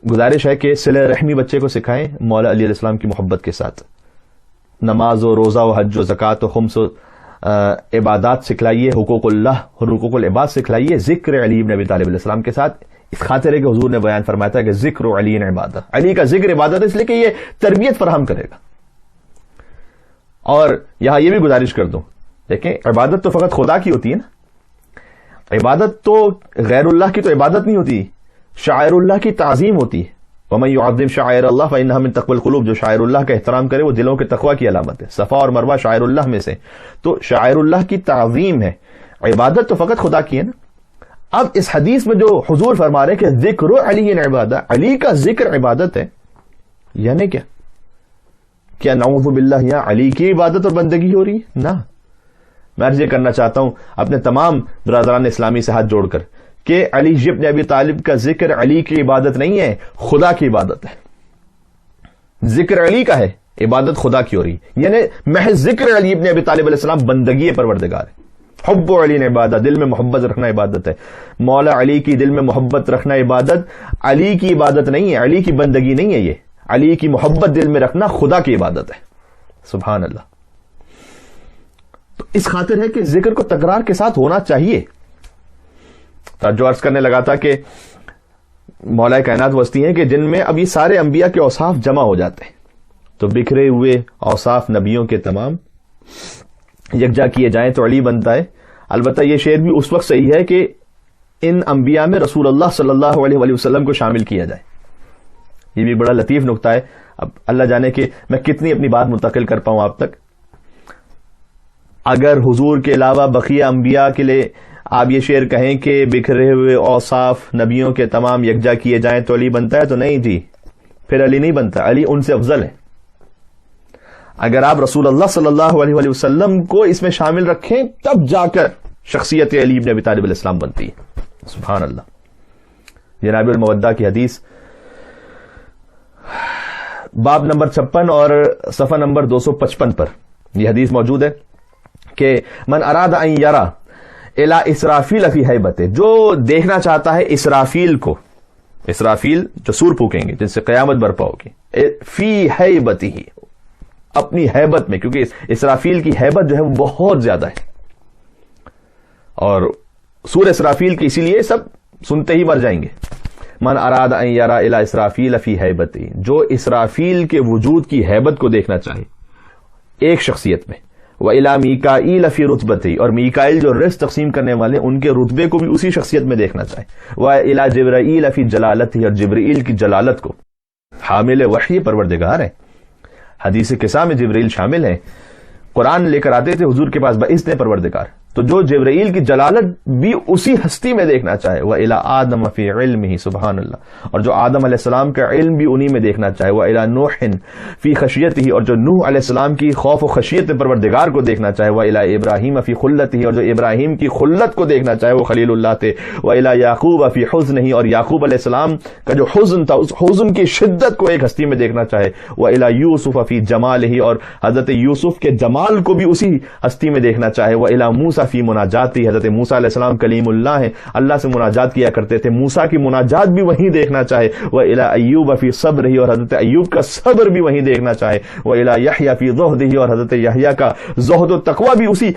گزارش ہے کہ صلہ رحمی بچے کو سکھائیں مولا علی علیہ السلام کی محبت کے ساتھ. نماز و روزہ و حج و زکوٰۃ و خمس و عبادات سکھلائیے، حقوق اللہ اور حقوق العباد سکھلائیے ذکر علی ابن ابی طالب علیہ السلام کے ساتھ. اس خاطر ہے کہ حضور نے بیان فرمایا تھا کہ ذکر علی عبادت، علی کا ذکر عبادت ہے، اس لیے کہ یہ تربیت فراہم کرے گا. اور یہاں یہ بھی گزارش کر دوں، دیکھیں عبادت تو فقط خدا کی ہوتی ہے نا، عبادت تو غیر اللہ کی تو عبادت نہیں ہوتی، شاعر اللہ کی تعظیم ہوتی ہے. وَمَن يُعَظِّمْ شَعَائِرَ اللَّهِ فَإِنَّهَا مِن تَقْوَى الْقُلُوبِ، جو شاعر اللہ کا احترام کرے وہ دلوں کے تقوی کی علامت ہے. صفا اور مروہ شاعر اللہ میں سے، تو شاعر اللہ کی تعظیم ہے. عبادت تو فقط خدا کی ہے نا. اب اس حدیث میں جو حضور فرما رہے کہ ذکر علی عبادت، علی کا ذکر عبادت ہے، یعنی کیا نعوذ باللہ یہاں علی کی عبادت اور بندگی ہو رہی ہے؟ نہ. میں یہ کرنا چاہتا ہوں اپنے تمام برادران اسلامی سے ہاتھ جوڑ کر کہ علی ابن ابی طالب کا ذکر علی کی عبادت نہیں ہے، خدا کی عبادت ہے. ذکر علی کا ہے، عبادت خدا کی ہو رہی ہے. یعنی محض ذکر علی ابن ابی طالب علیہ السلام بندگی پروردگار ہے. حب علی عبادت، دل میں محبت رکھنا عبادت ہے. مولا علی کی دل میں محبت رکھنا عبادت، علی کی عبادت نہیں ہے، علی کی بندگی نہیں ہے. یہ علی کی محبت دل میں رکھنا خدا کی عبادت ہے. سبحان اللہ. تو اس خاطر ہے کہ ذکر کو تکرار کے ساتھ ہونا چاہیے. جو عرض کرنے لگا تھا کہ مولا کائنات وسطی ہیں کہ جن میں اب یہ سارے انبیاء کے اوصاف جمع ہو جاتے ہیں، تو بکھرے ہوئے اوصاف نبیوں کے تمام یکجا کیے جائیں تو علی بنتا ہے. البتہ یہ شعر بھی اس وقت صحیح ہے کہ ان انبیاء میں رسول اللہ صلی اللہ علیہ وآلہ وسلم کو شامل کیا جائے. یہ بھی بڑا لطیف نقطہ ہے. اب اللہ جانے کہ میں کتنی اپنی بات منتقل کر پاؤں آپ تک. اگر حضور کے علاوہ بقیہ انبیاء کے لیے آپ یہ شعر کہیں کہ بکھرے ہوئے اوصاف نبیوں کے تمام یکجا کیے جائیں تو علی بنتا ہے، تو نہیں جی، پھر علی نہیں بنتا. علی ان سے افضل ہے. اگر آپ رسول اللہ صلی اللہ علیہ وآلہ وسلم کو اس میں شامل رکھیں تب جا کر شخصیت علی ابن ابی طالب علیہ السلام بنتی ہے. سبحان اللہ. جناب المودہ کی حدیث باب نمبر 56 اور صفحہ نمبر 255 پر یہ حدیث موجود ہے کہ من اراد ان یرا الی اسرافیل فی ہیبت، جو دیکھنا چاہتا ہے اسرافیل کو، اسرافیل جو سور پھونکیں گے جن سے قیامت برپا ہوگی، فی ہیبتہ، اپنی ہیبت میں، کیونکہ اسرافیل کی ہیبت جو ہے وہ بہت زیادہ ہے. اور سور اسرافیل کی اسی لیے سب سنتے ہی مر جائیں گے. من اراد ان یرا الی اسرافیل فی ہیبتہ، جو اسرافیل کے وجود کی ہیبت کو دیکھنا چاہے ایک شخصیت میں، وَإِلَى مِيكَائِيلَ فِي رُتْبَتِهِ، اور میکائیل جو رزق تقسیم کرنے والے ان کے رتبے کو بھی اسی شخصیت میں دیکھنا چاہے. وَإِلَى جِبْرَائِيلَ فِي جَلَالَتِهِ، اور جبرائیل کی جلالت کو. حامل وحی پروردگار ہے. حدیث قصہ میں جبرائیل شامل ہیں، قرآن لے کر آتے تھے حضور کے پاس بإذن پروردگار. تو جو جبرائیل کی جلالت بھی اسی ہستی میں دیکھنا چاہے. وَإِلَى آدَمَ فِي عِلْمِهِ، سبحان اللہ، اور جو آدم علیہ السلام کا علم بھی انہی میں دیکھنا چاہے. وَإِلَى نُوحٍ فِي خَشْيَتِهِ، اور جو نوح علیہ السلام کی خوف و خشیت پروردگار کو دیکھنا چاہے. وَإِلَى ابراہیم فِي خُلَّتِهِ، اور جو ابراہیم کی خلت کو دیکھنا چاہے، وہ خلیل اللہ تھے. وَإِلَى یعقوب فِي حُزْنِهِ، اور یعقوب علیہ السلام کا جو حزن تھا اس حزن کی شدت کو ایک ہستی میں دیکھنا چاہے. وَإِلَى یوسف فِي جمالِهِ، اور حضرت یوسف کے جمال کو بھی اسی ہستی میں دیکھنا چاہے. وَإِلَى موسیٰ فِی مناجاتِهِ، حضرت موسیٰ علیہ السلام کلیم اللہ ہیں، اللہ سے مناجات کیا کرتے تھے، موسیٰ کی مناجات بھی وہیں دیکھنا چاہے. وَإِلَى ایوب فی صبرہ، اور حضرت ایوب کا صبر بھی وہیں دیکھنا چاہے. وَإِلَى یحییٰ فی زہدہ، اور حضرت یحییٰ کا زہد و تقوی بھی اسی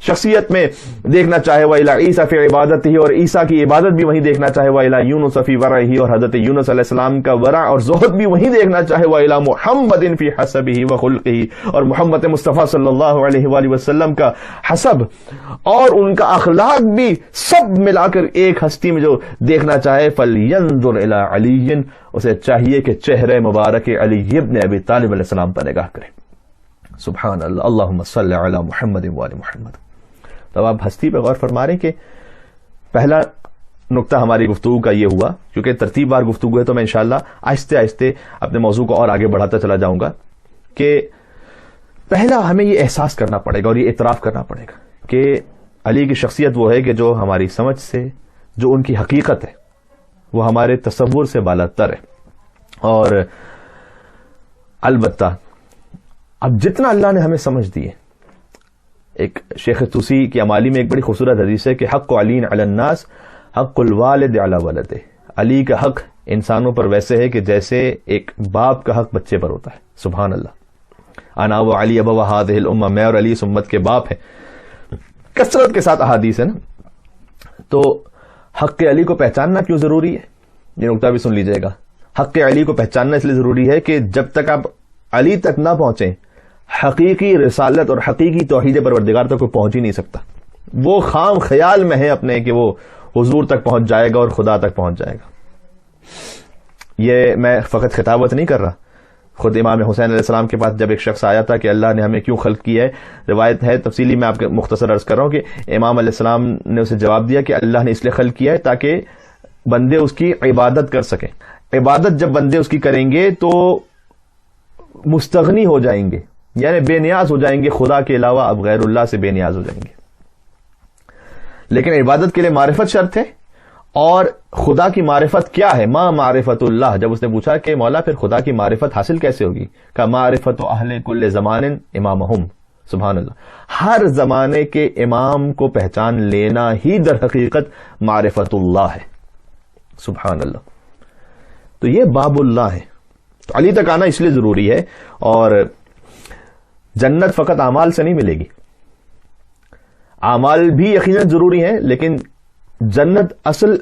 شخصیت میں دیکھنا چاہے. وَإِلَى عیسیٰ فی عبادتہ، اور عیسیٰ کی عبادت بھی وہیں دیکھنا چاہے. وَإِلَى یونس فی ورعہ، اور حضرت یونس علیہ السلام کا ورع اور زہد بھی وہیں دیکھنا چاہے. وَإِلَى محمد فی حسبہ وخلقہ، اور محمد مصطفیٰ صلی اللہ علیہ وآلہ وسلم کا حسب اور ان کا اخلاق بھی سب ملا کر ایک ہستی میں جو دیکھنا چاہے. فَلْيَنظُرْ إِلَىٰ عَلِيٍّ، اسے چاہیے کہ چہرے مبارک علی ابن ابی طالب علیہ السلام پر نگاہ کرے. سبحان اللہ، اللہم صل علی محمد وآل محمد. تو آپ ہستی پہ غور فرما رہے ہیں کہ پہلا نقطہ ہماری گفتگو کا یہ ہوا، کیونکہ ترتیب وار گفتگو ہے تو میں انشاءاللہ آہستہ آہستہ اپنے موضوع کو اور آگے بڑھاتا چلا جاؤں گا کہ پہلا ہمیں یہ احساس کرنا پڑے گا اور یہ اعتراف کرنا پڑے گا کہ علی کی شخصیت وہ ہے کہ جو ہماری سمجھ سے، جو ان کی حقیقت ہے وہ ہمارے تصور سے بالاتر ہے. اور البتہ اب جتنا اللہ نے ہمیں سمجھ دی ہے، ایک شیخ توسی کی امالی میں ایک بڑی خوبصورت حدیث ہے کہ حق علی علی الناس حق الوالد علی ولدہ. علی کا حق انسانوں پر ویسے ہے کہ جیسے ایک باپ کا حق بچے پر ہوتا ہے. سبحان اللہ. انا و علی ابو هذه الامہ، میں اور علی اس امت کے باپ ہیں. کثرت کے ساتھ احادیث ہے نا. تو حق علی کو پہچاننا کیوں ضروری ہے، یہ نقطہ بھی سن لیجئے گا. حق علی کو پہچاننا اس لیے ضروری ہے کہ جب تک آپ علی تک نہ پہنچیں حقیقی رسالت اور حقیقی توحید پروردگار تک کوئی پہنچ ہی نہیں سکتا. وہ خام خیال میں ہے اپنے کہ وہ حضور تک پہنچ جائے گا اور خدا تک پہنچ جائے گا. یہ میں فقط خطابت نہیں کر رہا. خود امام حسین علیہ السلام کے پاس جب ایک شخص آیا تھا کہ اللہ نے ہمیں کیوں خلق کیا ہے، روایت ہے تفصیلی، میں آپ کے مختصر عرض کر رہا ہوں کہ امام علیہ السلام نے اسے جواب دیا کہ اللہ نے اس لیے خلق کیا ہے تاکہ بندے اس کی عبادت کر سکیں. عبادت جب بندے اس کی کریں گے تو مستغنی ہو جائیں گے، یعنی بے نیاز ہو جائیں گے، خدا کے علاوہ اب غیر اللہ سے بے نیاز ہو جائیں گے. لیکن عبادت کے لیے معرفت شرط ہے، اور خدا کی معرفت کیا ہے؟ ما معرفت اللہ. جب اس نے پوچھا کہ مولا پھر خدا کی معرفت حاصل کیسے ہوگی، کہ معرفت اہل کل زمان امامہم. سبحان اللہ. ہر زمانے کے امام کو پہچان لینا ہی در حقیقت معرفت اللہ ہے. سبحان اللہ. تو یہ باب اللہ ہے. تو علی تک آنا اس لیے ضروری ہے. اور جنت فقط اعمال سے نہیں ملے گی، اعمال بھی یقیناً ضروری ہیں، لیکن جنت اصل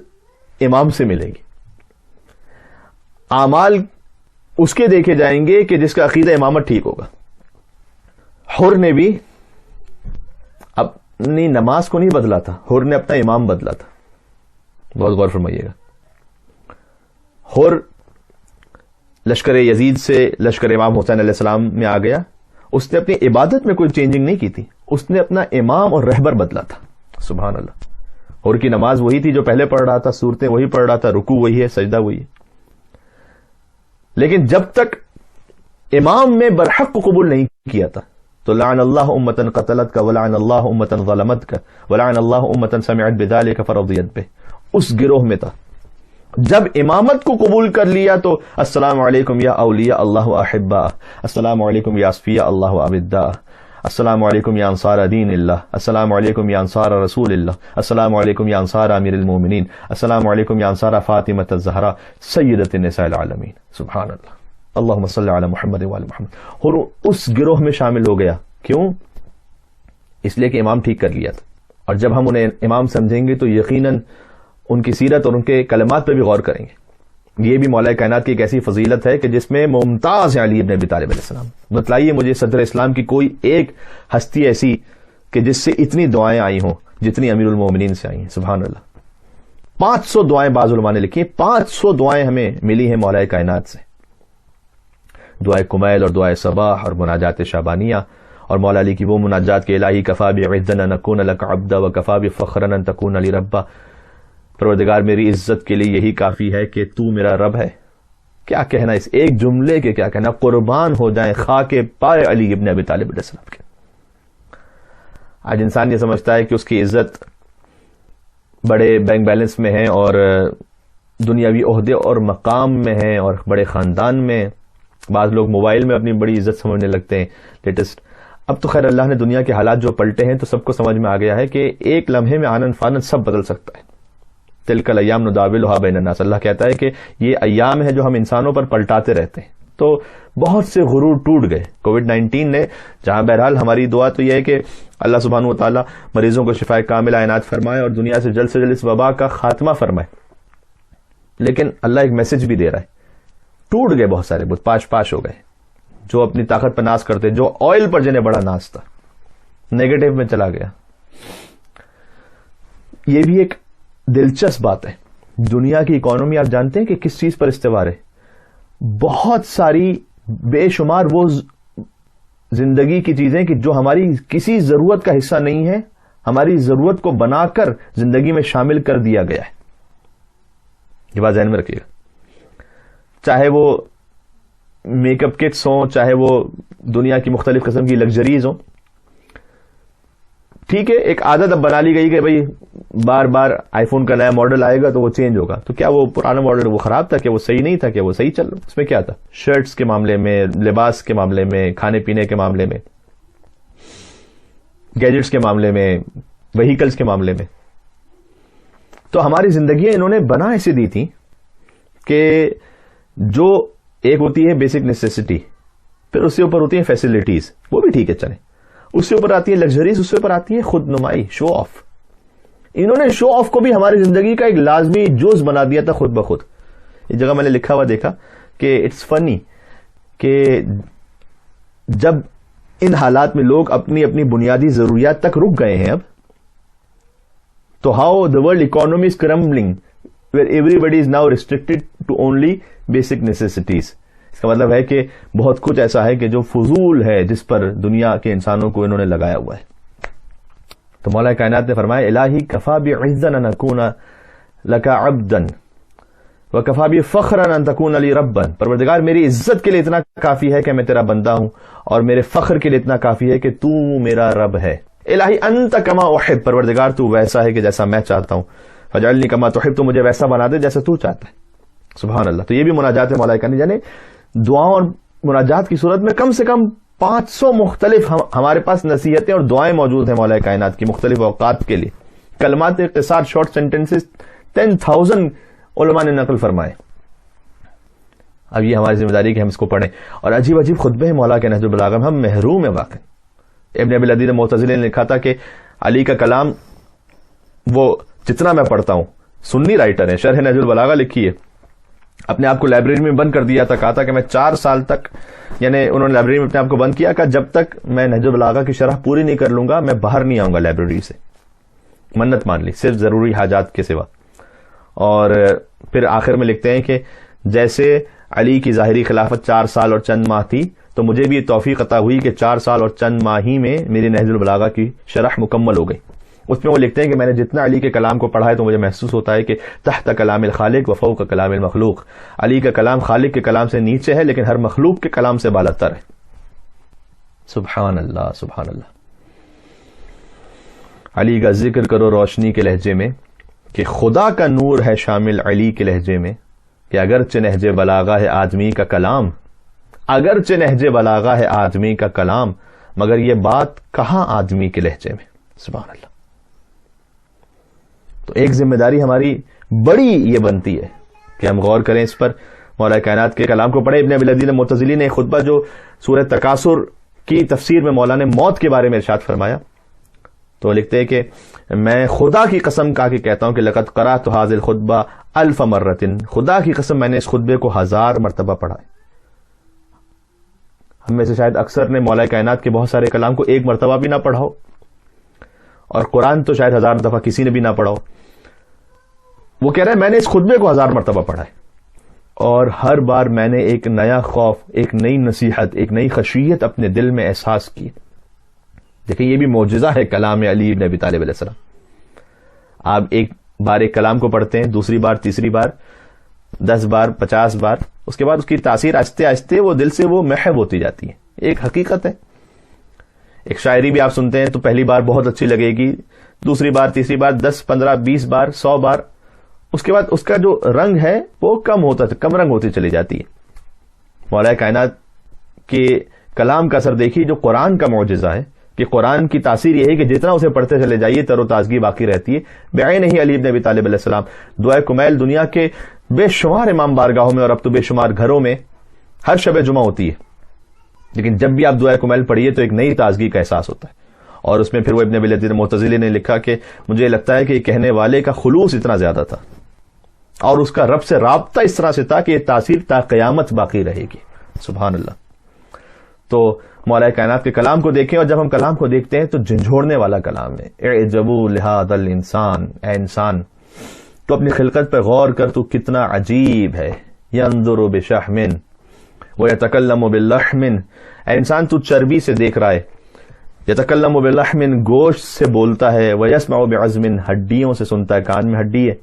امام سے ملے گی. اعمال اس کے دیکھے جائیں گے کہ جس کا عقیدہ امامت ٹھیک ہوگا. حر نے بھی اپنی نماز کو نہیں بدلا تھا، حر نے اپنا امام بدلا تھا. بہت غور فرمائیے گا. حر لشکر یزید سے لشکر امام حسین علیہ السلام میں آ گیا. اس نے اپنی عبادت میں کوئی چینجنگ نہیں کی تھی، اس نے اپنا امام اور رہبر بدلا تھا. سبحان اللہ. حر کی نماز وہی تھی جو پہلے پڑھ رہا تھا، صورتیں وہی پڑھ رہا تھا، رکوع وہی ہے، سجدہ وہی ہے. لیکن جب تک امام میں برحق کو قبول نہیں کیا تھا تو لعن اللہ امتن قتلت کا، ولعن اللہ امتن ظلمت کا، ولعن اللہ امتن سمعت بذلک فرضیت بہ. اس گروہ میں تھا. جب امامت کو قبول کر لیا تو السلام علیکم یا اولیاء اللہ و احباء، السلام علیکم یا اصفیاء اللہ و عبداء، السلام علیکم یا انصار دین اللہ، السلام علیکم یا انصار رسول اللہ، السلام علیکم یا انصار امیر المومنین، السلام علیکم یا انصار فاطمۃ الزہرا سیدۃ النساء العالمین. سبحان اللہ. اللہم صلی علی محمد وعلی محمد. اور اس گروہ میں شامل ہو گیا. کیوں؟ اس لیے کہ امام ٹھیک کر لیا تھا. اور جب ہم انہیں امام سمجھیں گے تو یقیناً ان کی سیرت اور ان کے کلمات پہ بھی غور کریں گے. یہ بھی مولا کائنات کی ایک ایسی فضیلت ہے کہ جس میں ممتاز علی ابن ابی طالب علیہ السلام. بتلائیے مجھے صدر اسلام کی کوئی ایک ہستی ایسی کہ جس سے اتنی دعائیں آئی ہوں جتنی امیر المومنین سے آئی ہیں. سبحان اللہ. 500 دعائیں بعض علماء نے لکھی ہیں. 500 دعائیں ہمیں ملی ہیں مولا کائنات سے. دعائے کمیل اور دعائے صباح اور مناجات شعبانیہ اور مولا علی کی وہ مناجات کے الہی کفا بعزا ان نکون لک عبدا وکفا بفخرا ان تکون لی ربا. پروردگار میری عزت کے لیے یہی کافی ہے کہ تو میرا رب ہے. کیا کہنا اس ایک جملے کے, کیا کہنا. قربان ہو جائیں خاک پائے علی ابن ابی طالب علیہ السلام کے. آج انسان یہ سمجھتا ہے کہ اس کی عزت بڑے بینک بیلنس میں ہے اور دنیاوی عہدے اور مقام میں ہے اور بڑے خاندان میں. بعض لوگ موبائل میں اپنی بڑی عزت سمجھنے لگتے ہیں لیٹسٹ. اب تو خیر اللہ نے دنیا کے حالات جو پلٹے ہیں تو سب کو سمجھ میں آ گیا ہے کہ ایک لمحے میں آنن فانن سب بدل سکتا ہے. تلک الایام نداولها بین الناس. اللہ کہتا ہے کہ یہ ایام ہے جو ہم انسانوں پر پلٹاتے رہتے ہیں. تو بہت سے غرور ٹوٹ گئے کووڈ-19 نے, جہاں بہرحال ہماری دعا تو یہ ہے کہ اللہ سبحانہ و تعالیٰ مریضوں کو شفائے کاملہ عنایت فرمائے اور دنیا سے جلد اس وبا کا خاتمہ فرمائے. لیکن اللہ ایک میسج بھی دے رہا ہے. ٹوٹ گئے بہت سارے بت, پاش ہو گئے جو اپنی طاقت پر ناز کرتے, جو آئل پر جنہیں بڑا ناز تھا, نیگیٹو میں چلا گیا. یہ بھی ایک دلچسپ بات ہے. دنیا کی اکانومی آپ جانتے ہیں کہ کس چیز پر استوار ہے. بہت ساری بے شمار وہ زندگی کی چیزیں کہ جو ہماری کسی ضرورت کا حصہ نہیں ہے, ہماری ضرورت کو بنا کر زندگی میں شامل کر دیا گیا ہے. یہ بات ذہن میں رکھیے گا. چاہے وہ میک اپ کٹس ہوں, چاہے وہ دنیا کی مختلف قسم کی لگژریز ہوں. ٹھیک ہے, ایک عادت اب بنا لی گئی کہ بھئی بار بار آئی فون کا نیا ماڈل آئے گا تو وہ چینج ہوگا. تو کیا وہ پرانا ماڈل وہ خراب تھا, کہ وہ صحیح نہیں تھا, کہ وہ صحیح چل رہا؟ اس میں کیا تھا؟ شرٹس کے معاملے میں, لباس کے معاملے میں, کھانے پینے کے معاملے میں, گیجٹس کے معاملے میں, وہیکلز کے معاملے میں. تو ہماری زندگیاں انہوں نے بنا ایسے دی تھی کہ جو ایک ہوتی ہے بیسک نیسیسٹی, پھر اس کے اوپر ہوتی ہیں فیسلٹیز, وہ بھی ٹھیک ہے چلیں. اس سے اوپر آتی ہے لگژریز, اس سے اوپر آتی ہے خود نمائی, شو آف. انہوں نے شو آف کو بھی ہماری زندگی کا ایک لازمی جز بنا دیا تھا خود بخود. ایک جگہ میں نے لکھا ہوا دیکھا کہ اٹس فنی کہ جب ان حالات میں لوگ اپنی اپنی بنیادی ضروریات تک رک گئے ہیں اب, تو how the world economy is crumbling where everybody is now restricted to only basic necessities. اس کا مطلب ہے کہ بہت کچھ ایسا ہے کہ جو فضول ہے, جس پر دنیا کے انسانوں کو انہوں نے لگایا ہوا ہے. تو مولا کائنات نے فرمایا الہی کفا بعزا ان اکون لک عبدا وکفا بفخرا ان تکون لی ربا. پروردگار میری عزت کے لیے اتنا کافی ہے کہ میں تیرا بندہ ہوں, اور میرے فخر کے لیے اتنا کافی ہے کہ تو میرا رب ہے. الہی انت کما احب. پروردگار تو ویسا ہے کہ جیسا میں چاہتا ہوں. فجعلنی کما تحب. تو مجھے ویسا بنا دے جیسا تو چاہتا ہے. سبحان اللہ. تو یہ بھی مناجات ہے مولا کائنات. یعنی دعاؤں اور مناجات کی صورت میں کم سے کم 500 مختلف ہمارے پاس نصیحتیں اور دعائیں موجود ہیں مولا کائنات کی مختلف اوقات کے لیے. کلمات اختصار, شارٹ سینٹنسز 10,000 علماء نے نقل فرمائے. اب یہ ہماری ذمہ داری کہ ہم اس کو پڑھیں. اور عجیب عجیب خطبے ہیں مولا کے نہج البلاغہ میں, ہم محروم ہیں واقعی. ابن ابی العدید معتزلی نے لکھا تھا کہ علی کا کلام وہ جتنا میں پڑھتا ہوں, سنی رائٹر ہیں, شرح نہج البلاغہ لکھی ہے, اپنے آپ کو لائبریری میں بند کر دیا تھا. کہا تھا کہ میں 4 سال تک, یعنی انہوں نے لائبریری میں اپنے آپ کو بند کیا کہ جب تک میں نہج البلاغہ کی شرح پوری نہیں کر لوں گا میں باہر نہیں آؤں گا لائبریری سے. منت مان لی, صرف ضروری حاجات کے سوا. اور پھر آخر میں لکھتے ہیں کہ جیسے علی کی ظاہری خلافت 4 سال اور چند ماہ تھی, تو مجھے بھی یہ توفیق عطا ہوئی کہ 4 سال اور چند ماہ ہی میں میری نہج البلاغہ کی شرح مکمل ہو گئی. اس میں وہ لکھتے ہیں کہ میں نے جتنا علی کے کلام کو پڑھا ہے تو مجھے محسوس ہوتا ہے کہ تحت کلام الخالق و فوق کلام المخلوق. علی کا کلام خالق کے کلام سے نیچے ہے لیکن ہر مخلوق کے کلام سے بالاتر ہے. سبحان اللہ, سبحان اللہ. علی کا ذکر کرو روشنی کے لہجے میں, کہ خدا کا نور ہے شامل علی کے لہجے میں, کہ اگرچہ نہج بلاغہ ہے آدمی کا کلام, اگرچہ نہج بلاغہ ہے آدمی کا کلام, مگر یہ بات کہاں آدمی کے لہجے میں. سبحان اللہ. تو ایک ذمہ داری ہماری بڑی یہ بنتی ہے کہ ہم غور کریں اس پر, مولا کائنات کے کلام کو پڑھیں. ابن ابی العدید معتزلی نے خطبہ جو سورہ تکاثر کی تفسیر میں مولا نے موت کے بارے میں ارشاد فرمایا, تو لکھتے ہیں کہ میں خدا کی قسم کہا کہ کہتا ہوں کہ لقد قرأت هذا الخطبہ 1000 مرۃ، خدا کی قسم میں نے اس خطبے کو 1000 مرتبہ پڑھا ہے۔ ہم میں سے شاید اکثر نے مولا کائنات کے بہت سارے کلام کو ایک مرتبہ بھی نہ پڑھا ہو، اور قرآن تو شاید 1000 دفعہ کسی نے بھی نہ پڑھا ہو۔ وہ کہہ رہے ہیں میں نے اس خطبے کو 1000 مرتبہ پڑھا ہے، اور ہر بار میں نے ایک نیا خوف، ایک نئی نصیحت، ایک نئی خشیت اپنے دل میں احساس کی۔ دیکھیں یہ بھی معجزہ ہے کلام علی بن ابی طالب علیہ السلام۔ آپ ایک بار ایک کلام کو پڑھتے ہیں، دوسری بار، تیسری بار، 10 بار، 50 بار، اس کے بعد اس کی تاثیر آہستہ آہستہ وہ دل سے وہ محو ہوتی جاتی ہے۔ ایک حقیقت ہے۔ ایک شاعری بھی آپ سنتے ہیں تو پہلی بار بہت اچھی لگے گی، دوسری بار، تیسری بار، 10، 15، 20 بار، 100 بار، اس کے بعد اس کا جو رنگ ہے وہ کم رنگ ہوتی چلی جاتی ہے۔ مولا کائنات کے کلام کا اثر دیکھیے، جو قرآن کا معجزہ ہے کہ قرآن کی تاثیر یہ ہے کہ جتنا اسے پڑھتے چلے جائیے تر و تازگی باقی رہتی ہے۔ بعین ہی علی بن ابی طالب علیہ السلام دعائے کمیل دنیا کے بے شمار امام بارگاہوں میں اور اب تو بے شمار گھروں میں ہر شب جمعہ ہوتی ہے، لیکن جب بھی آپ دعائے کمیل پڑھیے تو ایک نئی تازگی کا احساس ہوتا ہے۔ اور اس میں پھر وہ ابن ابی لذیذ معتزلی نے لکھا کہ مجھے لگتا ہے کہ کہنے والے کا خلوص اتنا زیادہ تھا اور اس کا رب سے رابطہ اس طرح سے تھا کہ یہ تاثیر تا قیامت باقی رہے گی۔ سبحان اللہ۔ تو مولا کائنات کے کلام کو دیکھیں، اور جب ہم کلام کو دیکھتے ہیں تو جھنجھوڑنے والا کلام ہے۔ اعجبوا لہذا الانسان، اے انسان تو اپنی خلقت پہ غور کر، تو کتنا عجیب ہے۔ ينظر بشحم ويتكلم باللحم، اے انسان تو چربی سے دیکھ رہا ہے، يتكلم باللحم گوشت سے بولتا ہے، ويسمع بعظم ہڈیوں سے سنتا ہے، کان میں ہڈی ہے،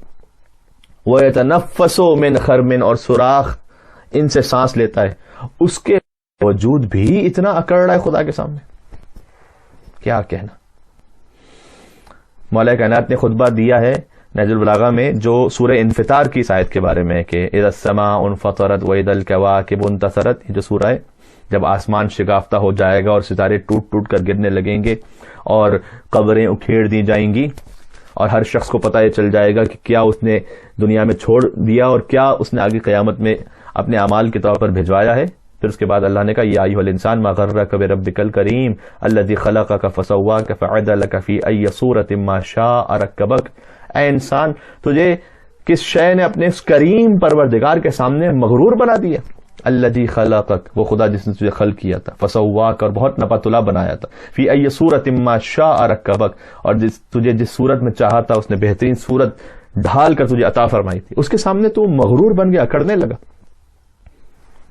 ويتنفس من خرم اور سوراخ ان سے سانس لیتا ہے، اس کے وجود بھی اتنا اکڑ رہا ہے خدا کے سامنے، کیا کہنا۔ مولا کائنات نے خطبہ دیا ہے نہج البلاغہ میں جو سورہ انفطار کی آیت کے بارے میں کہ اذا السماء انفطرت واذا الکواکب انتثرت، یہ جو سورہ ہے جب آسمان شگافتہ ہو جائے گا اور ستارے ٹوٹ ٹوٹ کر گرنے لگیں گے اور قبریں اکھیڑ دی جائیں گی اور ہر شخص کو پتہ یہ چل جائے گا کہ کیا اس نے دنیا میں چھوڑ دیا اور کیا اس نے آگے قیامت میں اپنے اعمال کے طور پر بھجوایا ہے۔ پھر اس کے بعد اللہ نے کہا یا ایھا الانسان ما غرک بربک الکریم الذی خلقک فسواک فعدلک فی ای صورۃ ما شاء رکبک، اے انسان تجھے کس شے نے اپنے اس کریم پروردگار کے سامنے مغرور بنا دیا۔ الذی خلقک، وہ خدا جس نے تجھے خلق کیا تھا، فسواک اور بہت نپا تلا بنایا تھا، فی ای صورۃ ما شاء رکبک، اور تجھے جس صورت میں چاہا تھا اس نے بہترین صورت ڈھال کر تجھے عطا فرمائی تھی، اس کے سامنے تو مغرور بن گیا، اکڑنے لگا۔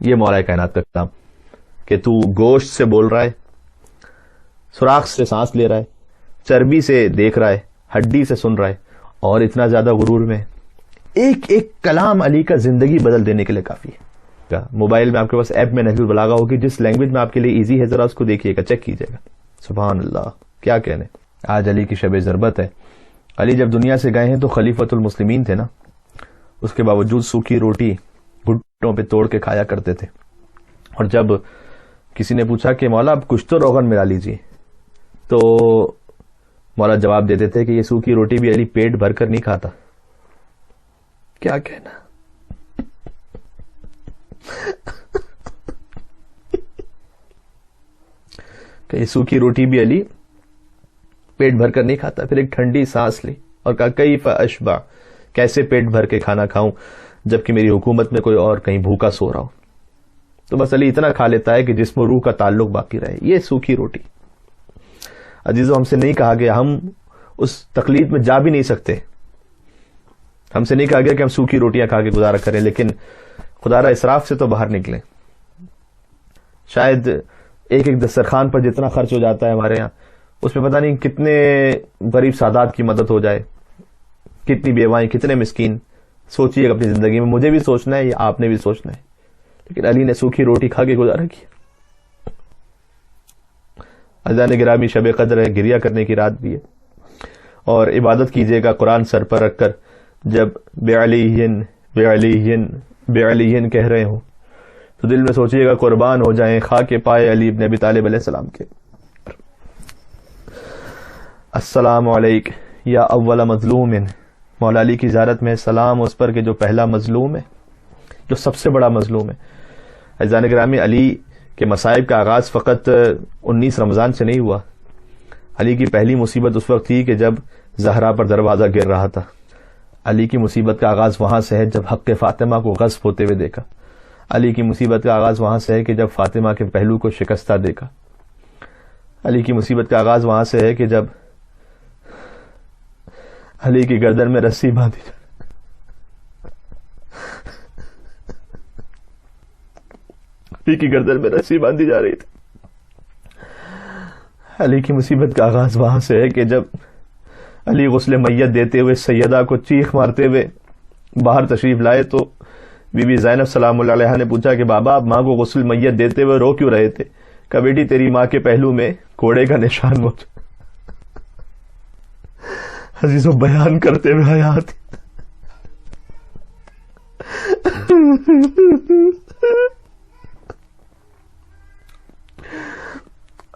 یہ مولا کائنات کا کلام کہ تو گوشت سے بول رہا ہے، سوراخ سے سانس لے رہا ہے، چربی سے دیکھ رہا ہے، ہڈی سے سن رہا ہے، اور اتنا زیادہ غرور میں۔ ایک ایک کلام علی کا زندگی بدل دینے کے لیے کافی ہے۔ موبائل میں آپ کے پاس ایپ میں نہج البلاغہ ہوگی، جس لینگویج میں آپ کے لیے ایزی ہے ذرا اس کو دیکھیے گا، چیک کیجیے گا۔ سبحان اللہ، کیا کہنے۔ آج علی کی شب ضربت ہے۔ علی جب دنیا سے گئے ہیں تو خلیفۃ المسلمین تھے نا، اس کے باوجود سوکھی روٹی گھٹوں پہ توڑ کے کھایا کرتے تھے، اور جب کسی نے پوچھا کہ مولا آپ کچھ تو روغن ملا لیجیے، تو مولا جواب دیتے تھے کہ یہ سوکھی روٹی بھی علی پیٹ بھر کر نہیں کھاتا۔ کیا کہنا۔ کہ یہ سوکھی روٹی بھی علی پیٹ بھر کر نہیں کھاتا۔ پھر ایک ٹھنڈی سانس لی اور کہا کیف اشبع، کیسے پیٹ بھر کے کھانا کھاؤں جبکہ میری حکومت میں کوئی اور کہیں بھوکا سو رہا ہو۔ تو بس علی اتنا کھا لیتا ہے کہ جسم و روح کا تعلق باقی رہے، یہ سوکھی روٹی۔ عزیزو ہم سے نہیں کہا گیا، ہم اس تقلید میں جا بھی نہیں سکتے، ہم سے نہیں کہا گیا کہ ہم سوکھی روٹیاں کھا کے گزارا کریں، لیکن خدا را اسراف سے تو باہر نکلیں۔ شاید ایک ایک دسترخوان پر جتنا خرچ ہو جاتا ہے ہمارے یہاں، اس میں پتہ نہیں کتنے غریب سادات کی مدد ہو جائے، کتنی بیوائیں، کتنے مسکین۔ سوچیے اپنی زندگی میں، مجھے بھی سوچنا ہے یا آپ نے بھی سوچنا ہے، لیکن علی نے سوکھی روٹی کھا کے گزارا کیا۔ عزیزان گرامی، شب قدر ہے، گریہ کرنے کی رات بھی ہے، اور عبادت کیجیے گا قرآن سر پر رکھ کر۔ جب بے علیہن بے علیہن بے علیہن کہہ رہے ہوں تو دل میں سوچیے گا قربان ہو جائیں خاک پائے علی ابن ابی طالب علیہ السلام کے۔ السلام علیک یا اول مظلوم، مولا علی کی زیارت میں سلام اس پر کہ جو پہلا مظلوم ہے، جو سب سے بڑا مظلوم ہے۔ عزیزان گرامی، علی کے مصائب کا آغاز فقط 19 رمضان سے نہیں ہوا۔ علی کی پہلی مصیبت اس وقت تھی کہ جب زہرا پر دروازہ گر رہا تھا. علی کی مصیبت کا آغاز وہاں سے ہے جب حق فاطمہ کو غصب ہوتے ہوئے دیکھا. علی کی مصیبت کا آغاز وہاں سے ہے کہ جب فاطمہ کے پہلو کو شکستہ دیکھا. علی کی مصیبت کا آغاز وہاں سے ہے کہ جب علی کی گردن میں رسی باندھی علی کی گردن میں رسی باندھی جا رہی تھی. علی کی مصیبت کا آغاز وہاں سے ہے کہ جب علی غسل میت دیتے ہوئے سیدہ کو چیخ مارتے ہوئے باہر تشریف لائے تو بی بی زینب سلام اللہ علیہا نے پوچھا کہ بابا آپ ماں کو غسل میت دیتے ہوئے رو کیوں رہے تھے؟ کہا بیٹی تیری ماں کے پہلو میں کوڑے کا نشان موجود. عزیزو بیان کرتے ہوئے حیات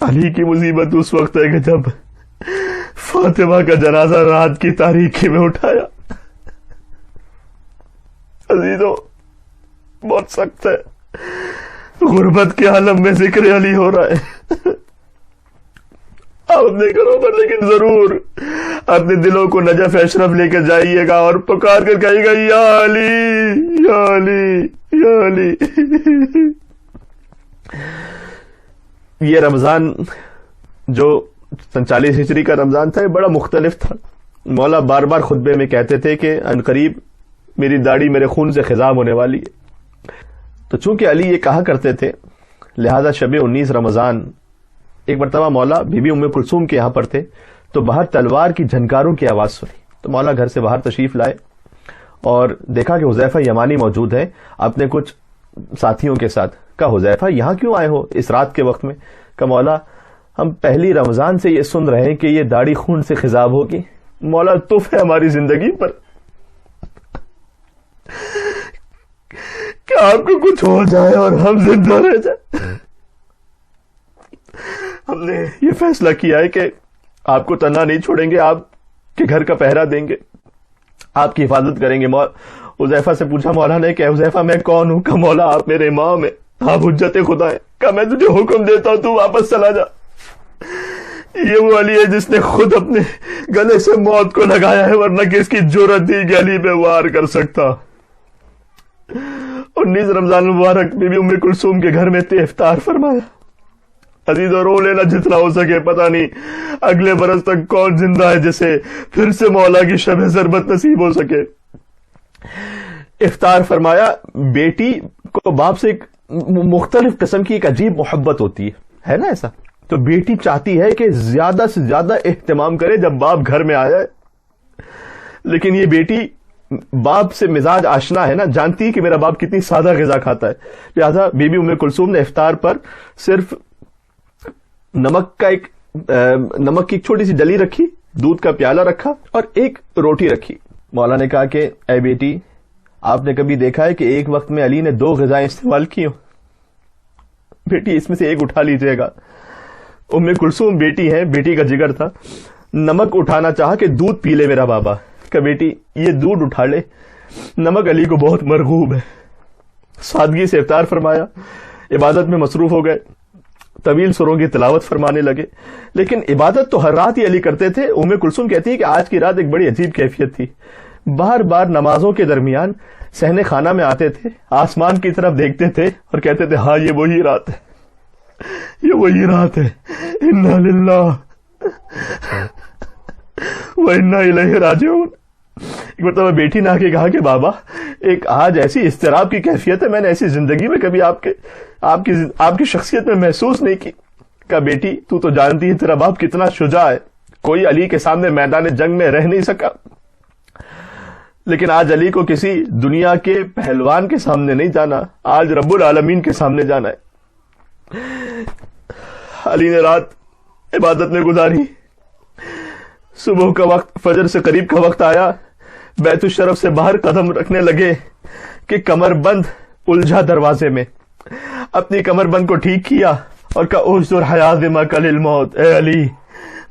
علی کی مصیبت اس وقت ہے کہ جب فاطمہ کا جنازہ رات کی تاریکی میں اٹھایا. عزیزو بہت سخت ہے. غربت کے عالم میں ذکر علی ہو رہا ہے. آپ اپنے گھروں پر لیکن ضرور اپنے دلوں کو نجف اشرف لے کے جائیے گا اور پکار کر کہیے گا یا علی یا علی یا علی. یہ رمضان جو 47 ہجری کا رمضان تھا یہ بڑا مختلف تھا. مولا بار بار خطبے میں کہتے تھے کہ عنقریب میری داڑھی میرے خون سے خضاب ہونے والی ہے. تو چونکہ علی یہ کہا کرتے تھے لہذا شب 19 رمضان ایک مرتبہ مولا بی بی ام کلثوم کے یہاں پر تھے تو باہر تلوار کی جھنکاروں کی آواز سنی تو مولا گھر سے باہر تشریف لائے اور دیکھا کہ حذیفہ یمانی موجود ہے اپنے کچھ ساتھیوں کے ساتھ. کہا حذیفہ یہاں کیوں آئے ہو اس رات کے وقت میں؟ کہا مولا ہم پہلی رمضان سے یہ سن رہے ہیں کہ یہ داڑھی خون سے خضاب ہوگی. مولا تف ہے ہماری زندگی پر کہ آپ کو کچھ ہو جائے اور ہم زندہ رہ جائیں. ہم نے یہ فیصلہ کیا ہے کہ آپ کو تنہا نہیں چھوڑیں گے, آپ کے گھر کا پہرا دیں گے, آپ کی حفاظت کریں گے. حذیفہ سے پوچھا مولا نے کہ حذیفہ میں کون ہوں؟ کہ مولا آپ میرے امام ہیں, آپ حجت خدا ہیں. کہ میں تجھے حکم دیتا ہوں تو واپس چلا جا. یہ وہ علی ہے جس نے خود اپنے گلے سے موت کو لگایا ہے, ورنہ کس کی جرأت تھی کہ علی پہ وار کر سکتا. 19 رمضان مبارک بی بی ام کلثوم کے گھر میں افطار فرمایا. عزیز اور رو لینا جتنا ہو سکے, پتہ نہیں اگلے برس تک کون زندہ ہے جسے پھر سے مولا کی شب ضربت نصیب ہو سکے. افطار فرمایا. بیٹی کو باپ سے ایک مختلف قسم کی ایک عجیب محبت ہوتی ہے نا ایسا, تو بیٹی چاہتی ہے کہ زیادہ سے زیادہ اہتمام کرے جب باپ گھر میں آیا ہے, لیکن یہ بیٹی باپ سے مزاج آشنا ہے نا, جانتی کہ میرا باپ کتنی سادہ غذا کھاتا ہے. لہذا بی بی ام کلثوم نے افطار پر صرف نمک کی ایک چھوٹی سی ڈلی رکھی, دودھ کا پیالہ رکھا اور ایک روٹی رکھی. مولا نے کہا کہ اے بیٹی آپ نے کبھی دیکھا ہے کہ ایک وقت میں علی نے 2 غذائیں استعمال کی ہوں؟ بیٹی اس میں سے ایک اٹھا لیجئے گا. ام کلثوم بیٹی ہے, بیٹی کا جگر تھا, نمک اٹھانا چاہا کہ دودھ پی لے میرا بابا. کہ بیٹی یہ دودھ اٹھا لے, نمک علی کو بہت مرغوب ہے. سادگی سے افطار فرمایا, عبادت میں مصروف ہو گئے, طویل سوروں کی تلاوت فرمانے لگے. لیکن عبادت تو ہر رات ہی علی کرتے تھے. ام کلثوم کہتی ہے کہ آج کی رات ایک بڑی عجیب کیفیت تھی. بار بار نمازوں کے درمیان صحن خانہ میں آتے تھے, آسمان کی طرف دیکھتے تھے اور کہتے تھے ہاں یہ وہی رات ہے, یہ وہی رات ہے. انا للہ وَإِنَّا إِلَيْهِ رَاجِعُونَ. ایک مرتبہ بیٹی نے آ کے کہا کہ بابا ایک آج ایسی اضطراب کی کیفیت ہے, میں نے ایسی زندگی میں کبھی آپ کی شخصیت میں محسوس نہیں کی. کہا بیٹی تو جانتی ہے تیرا باپ کتنا شجاع ہے, کوئی علی کے سامنے میدان جنگ میں رہ نہیں سکا, لیکن آج علی کو کسی دنیا کے پہلوان کے سامنے نہیں جانا, آج رب العالمین کے سامنے جانا ہے. علی نے رات عبادت میں گزاری. صبح کا وقت, فجر سے قریب کا وقت آیا, بیت الشرف سے باہر قدم رکھنے لگے کہ کمر بند الجھا دروازے میں. اپنی کمر بند کو ٹھیک کیا اور کہا اجزر حیات بما للموت, اے علی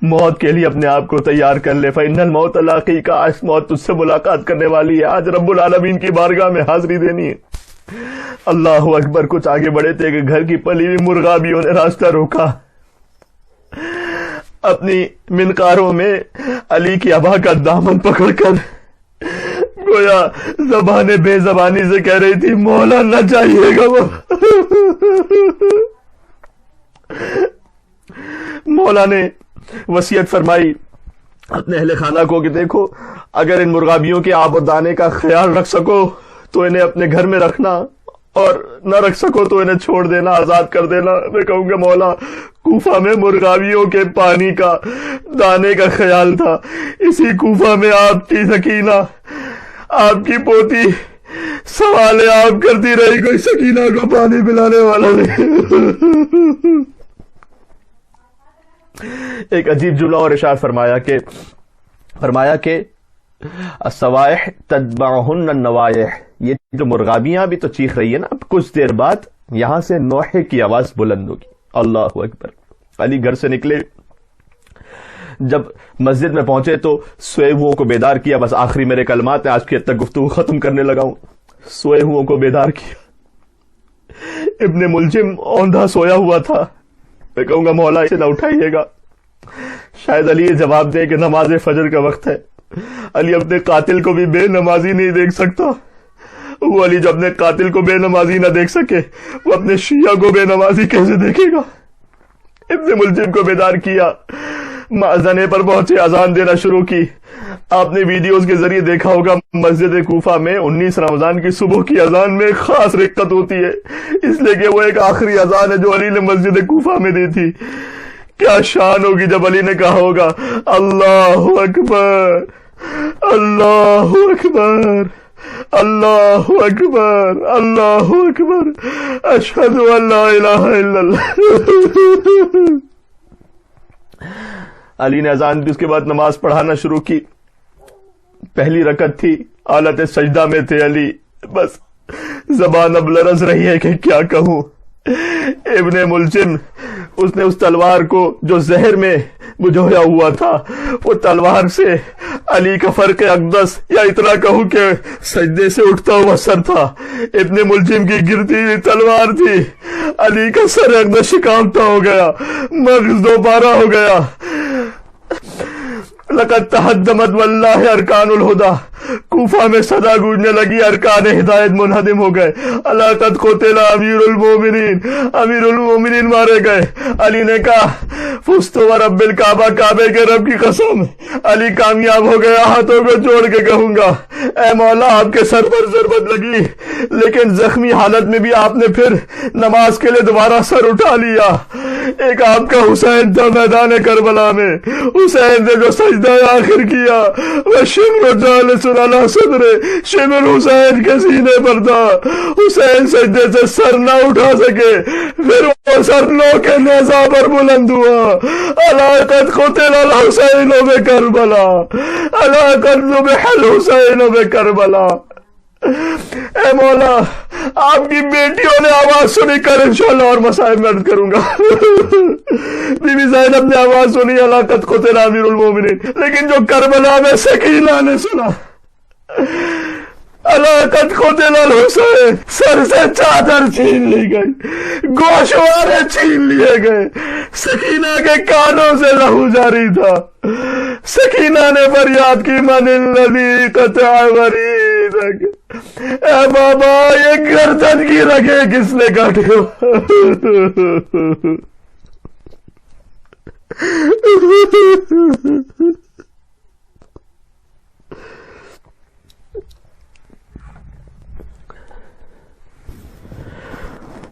موت کے لیے اپنے آپ کو تیار کر لے. فإن الموت لاقیک, آج موت تجھ سے ملاقات کرنے والی ہے, آج رب العالمین کی بارگاہ میں حاضری دینی ہے. اللہ اکبر. کچھ آگے بڑھے تھے کہ گھر کی پلی ہوئی مرغابیوں نے راستہ روکا. اپنی منقاروں میں علی کی ابا کا دامن پکڑ کر گویا زبان بے زبانی سے کہہ رہی تھی مولا نہ چاہیے گا وہ. مولا نے وصیت فرمائی اپنے اہل خانہ کو کہ دیکھو اگر ان مرغابیوں کے آب و دانے کا خیال رکھ سکو تو انہیں اپنے گھر میں رکھنا، اور نہ رکھ سکو تو انہیں چھوڑ دینا، آزاد کر دینا. میں کہوں گا مولا کوفہ میں مرغابیوں کے پانی کا دانے کا خیال تھا، اسی کوفہ میں آپ کی سکینہ، آپ کی پوتی سوال آپ کرتی رہی، کوئی سکینہ کو پانی پلانے والا نہیں. ایک عجیب جملہ اور ارشاد فرمایا کہ السوائح تتبعہن النوائح، یہ جو مرغابیاں بھی تو چیخ رہی ہے نا، اب کچھ دیر بعد یہاں سے نوحے کی آواز بلند ہوگی. اللہ اکبر. علی گھر سے نکلے، جب مسجد میں پہنچے تو سوئے ہوئوں کو بیدار کیا. بس آخری میرے کلمات ہیں، آج کی حد تک گفتگو ختم کرنے لگا ہوں. سوئے ہوئوں کو بیدار کیا. ابن ملجم اوندھا سویا ہوا تھا. میں کہوں گا مولا اسے نہ اٹھائیے گا. شاید علی یہ جواب دے کہ نماز فجر کا وقت ہے. علی اپنے قاتل کو بھی بے نمازی نہیں دیکھ سکتا. وہ علی جو اپنے قاتل کو بے نمازی نہ دیکھ سکے وہ اپنے شیعہ کو بے نمازی کیسے دیکھے گا. ابن ملجم کو بیدار کیا، مأذنے پر پہنچے، اذان دینا شروع کی. آپ نے ویڈیوز کے ذریعے دیکھا ہوگا مسجد کوفہ میں 19 رمضان کی صبح کی اذان میں خاص رقت ہوتی ہے، اس لیے کہ وہ ایک آخری اذان ہے جو علی نے مسجد کوفہ میں دی تھی. کیا شان ہوگی جب علی نے کہا ہوگا اللہ اکبر اللہ اکبر اللہ اکبر اللہ اکبر اشہد ان لا الہ الا اللہ. علی نے اذان دی، اس کے بعد نماز پڑھانا شروع کی. پہلی رکعت تھی، حالت سجدہ میں تھے علی. بس زبان اب لرز رہی ہے کہ کیا کہوں. ابن ملجم اس نے اس تلوار کو جو زہر میں بجھویا ہوا تھا، وہ تلوار سے علی کا فرق اقدس یا اتنا کہوں کہ سجدے سے اٹھتا ہوا سر تھا. ابن ملجم کی گرتی ہوئی تلوار تھی. علی کا سر اقدس شکامتا ہو گیا، مغز دوبارہ ہو گیا. لقد تہدمت واللہ ارکان الہدا. کوفہ میں صدا گونجنے لگی، ارکان ہدایت منہدم ہو گئے. اللہ قد قتل امیر المومنین، امیر المومنین مارے گئے. علی نے کہا فزت ورب الکعبہ، کعبے کے رب کی قسم علی کامیاب ہو گیا. ہاتھوں کو جوڑ کے کہوں گا اے مولا آپ کے سر پر ضربت لگی، لیکن زخمی حالت میں بھی آپ نے پھر نماز کے لیے دوبارہ سر اٹھا لیا. ایک آپ کا حسین تھا میدان کربلا میں، حسین نے جو سجدہ آخر کیا وہ شمر جالس علی صدر، شمر حسین کے سینے پر تھا. حسین سجدے سے سر نہ اٹھا سکے، پھر وہ سر نو کے نیزہ پر بلند ہوا. الا قد قتل الحسین بکربلا، الا قد ذبح الحسین بکربلا. اے مولا آپ کی بیٹیوں نے آواز سنی کر انشاءاللہ اور مسائل میں عرض کروں گا. بی بی زینب نے آواز سنی اللہ قد قتل امیر المومنین، لیکن جو کربلا میں سکینہ نے سنا اللہ قد قتل الحسین، سر سے چادر چھین لی گئی، گوشوارے چھین لیے گئے. سکینہ کے کانوں سے لہو جاری تھا. سکینہ نے فریاد کی من الذی قطع وریدک، اے بابا یہ گردن کی رگیں کس نے کاٹی ہو.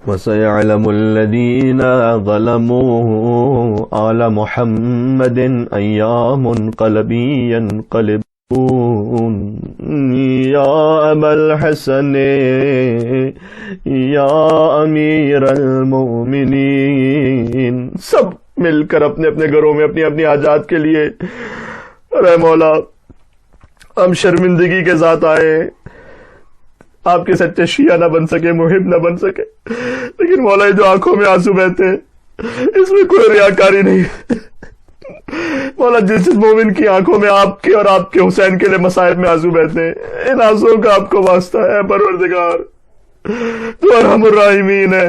وَسَيَعْلَمُ الَّذِينَ ظَلَمُوا آلَ مُحَمَّدٍ أَيَّا مُنْقَلَبٍ يَنْقَلِبُونَ يَا أَبَا الْحَسَنِ يَا أَمِيرَ الْمُؤْمِنِينَ. سب مل کر اپنے اپنے گھروں میں اپنی اپنی حاجات کے لیے اے مولا ہم شرمندگی کے ساتھ آئے، آپ کے سچے شیعہ نہ بن سکے، محب نہ بن سکے، لیکن مولا جو آنکھوں میں آنسو بہتے اس میں کوئی ریاکاری نہیں. مولا جس مومن کی آنکھوں میں آپ کے اور آپ کے حسین کے لیے مصائب میں آنسو بہتے ہیں، ان آنسوؤں کا آپ کو واسطہ ہے پروردگار، تو ارحم الراحمین ہے.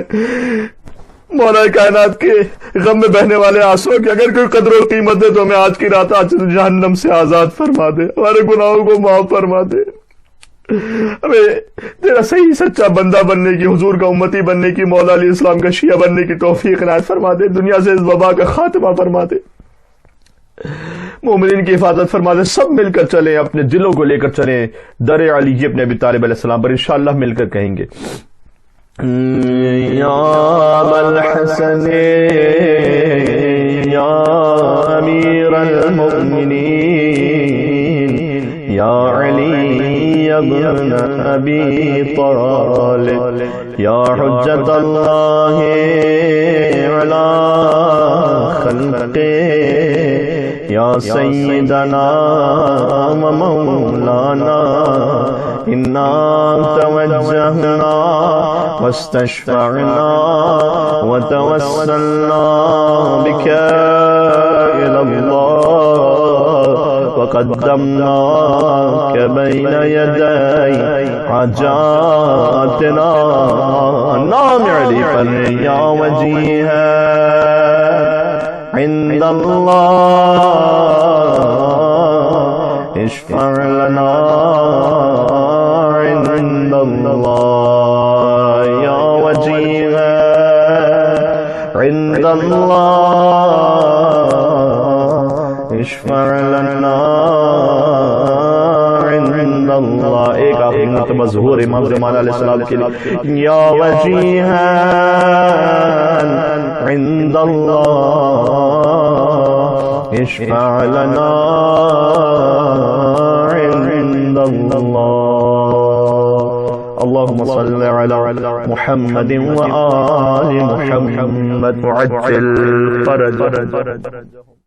مولا کائنات کے غم میں بہنے والے آنسوں کی اگر کوئی قدر و قیمت ہے تو ہمیں آج کی رات آج جہنم سے آزاد فرما دے، ہمارے گناہوں کو معاف فرما دے، ہمیں تیرا صحیح سچا بندہ بننے کی، حضور کا امتی بننے کی، مولا علیہ السلام کا شیعہ بننے کی توفیق عنایت فرما دے، دنیا سے اس وبا کا خاتمہ فرما دے، مومنین کی حفاظت فرما دے۔ سب مل کر چلیں، اپنے دلوں کو لے کر چلیں در علی ابن ابی طالب علیہ السلام پر، انشاءاللہ مل کر کہیں گے یا ابا الحسن یا امیر المؤمنین یا علی ابن ابی طالب یا حجت اللہ علی خلقہ یا سیدنا و مولانا انا توجہنا واستشفعنا وتوسلنا بك إلى الله وقدمناك بين يدي حاجاتنا نامع لي يا وجيها عند الله اشفع لنا عند الله يا وجيها عند الله اشفع لنا عند الله۔ ایک آخری مرتبہ ظہور امام زمان علیہ السلام کے لیے یا وجیہا عند اللہ اشفع لنا عند اللہ۔ اللهم صل على محمد وآل محمد وعجل فرجهم۔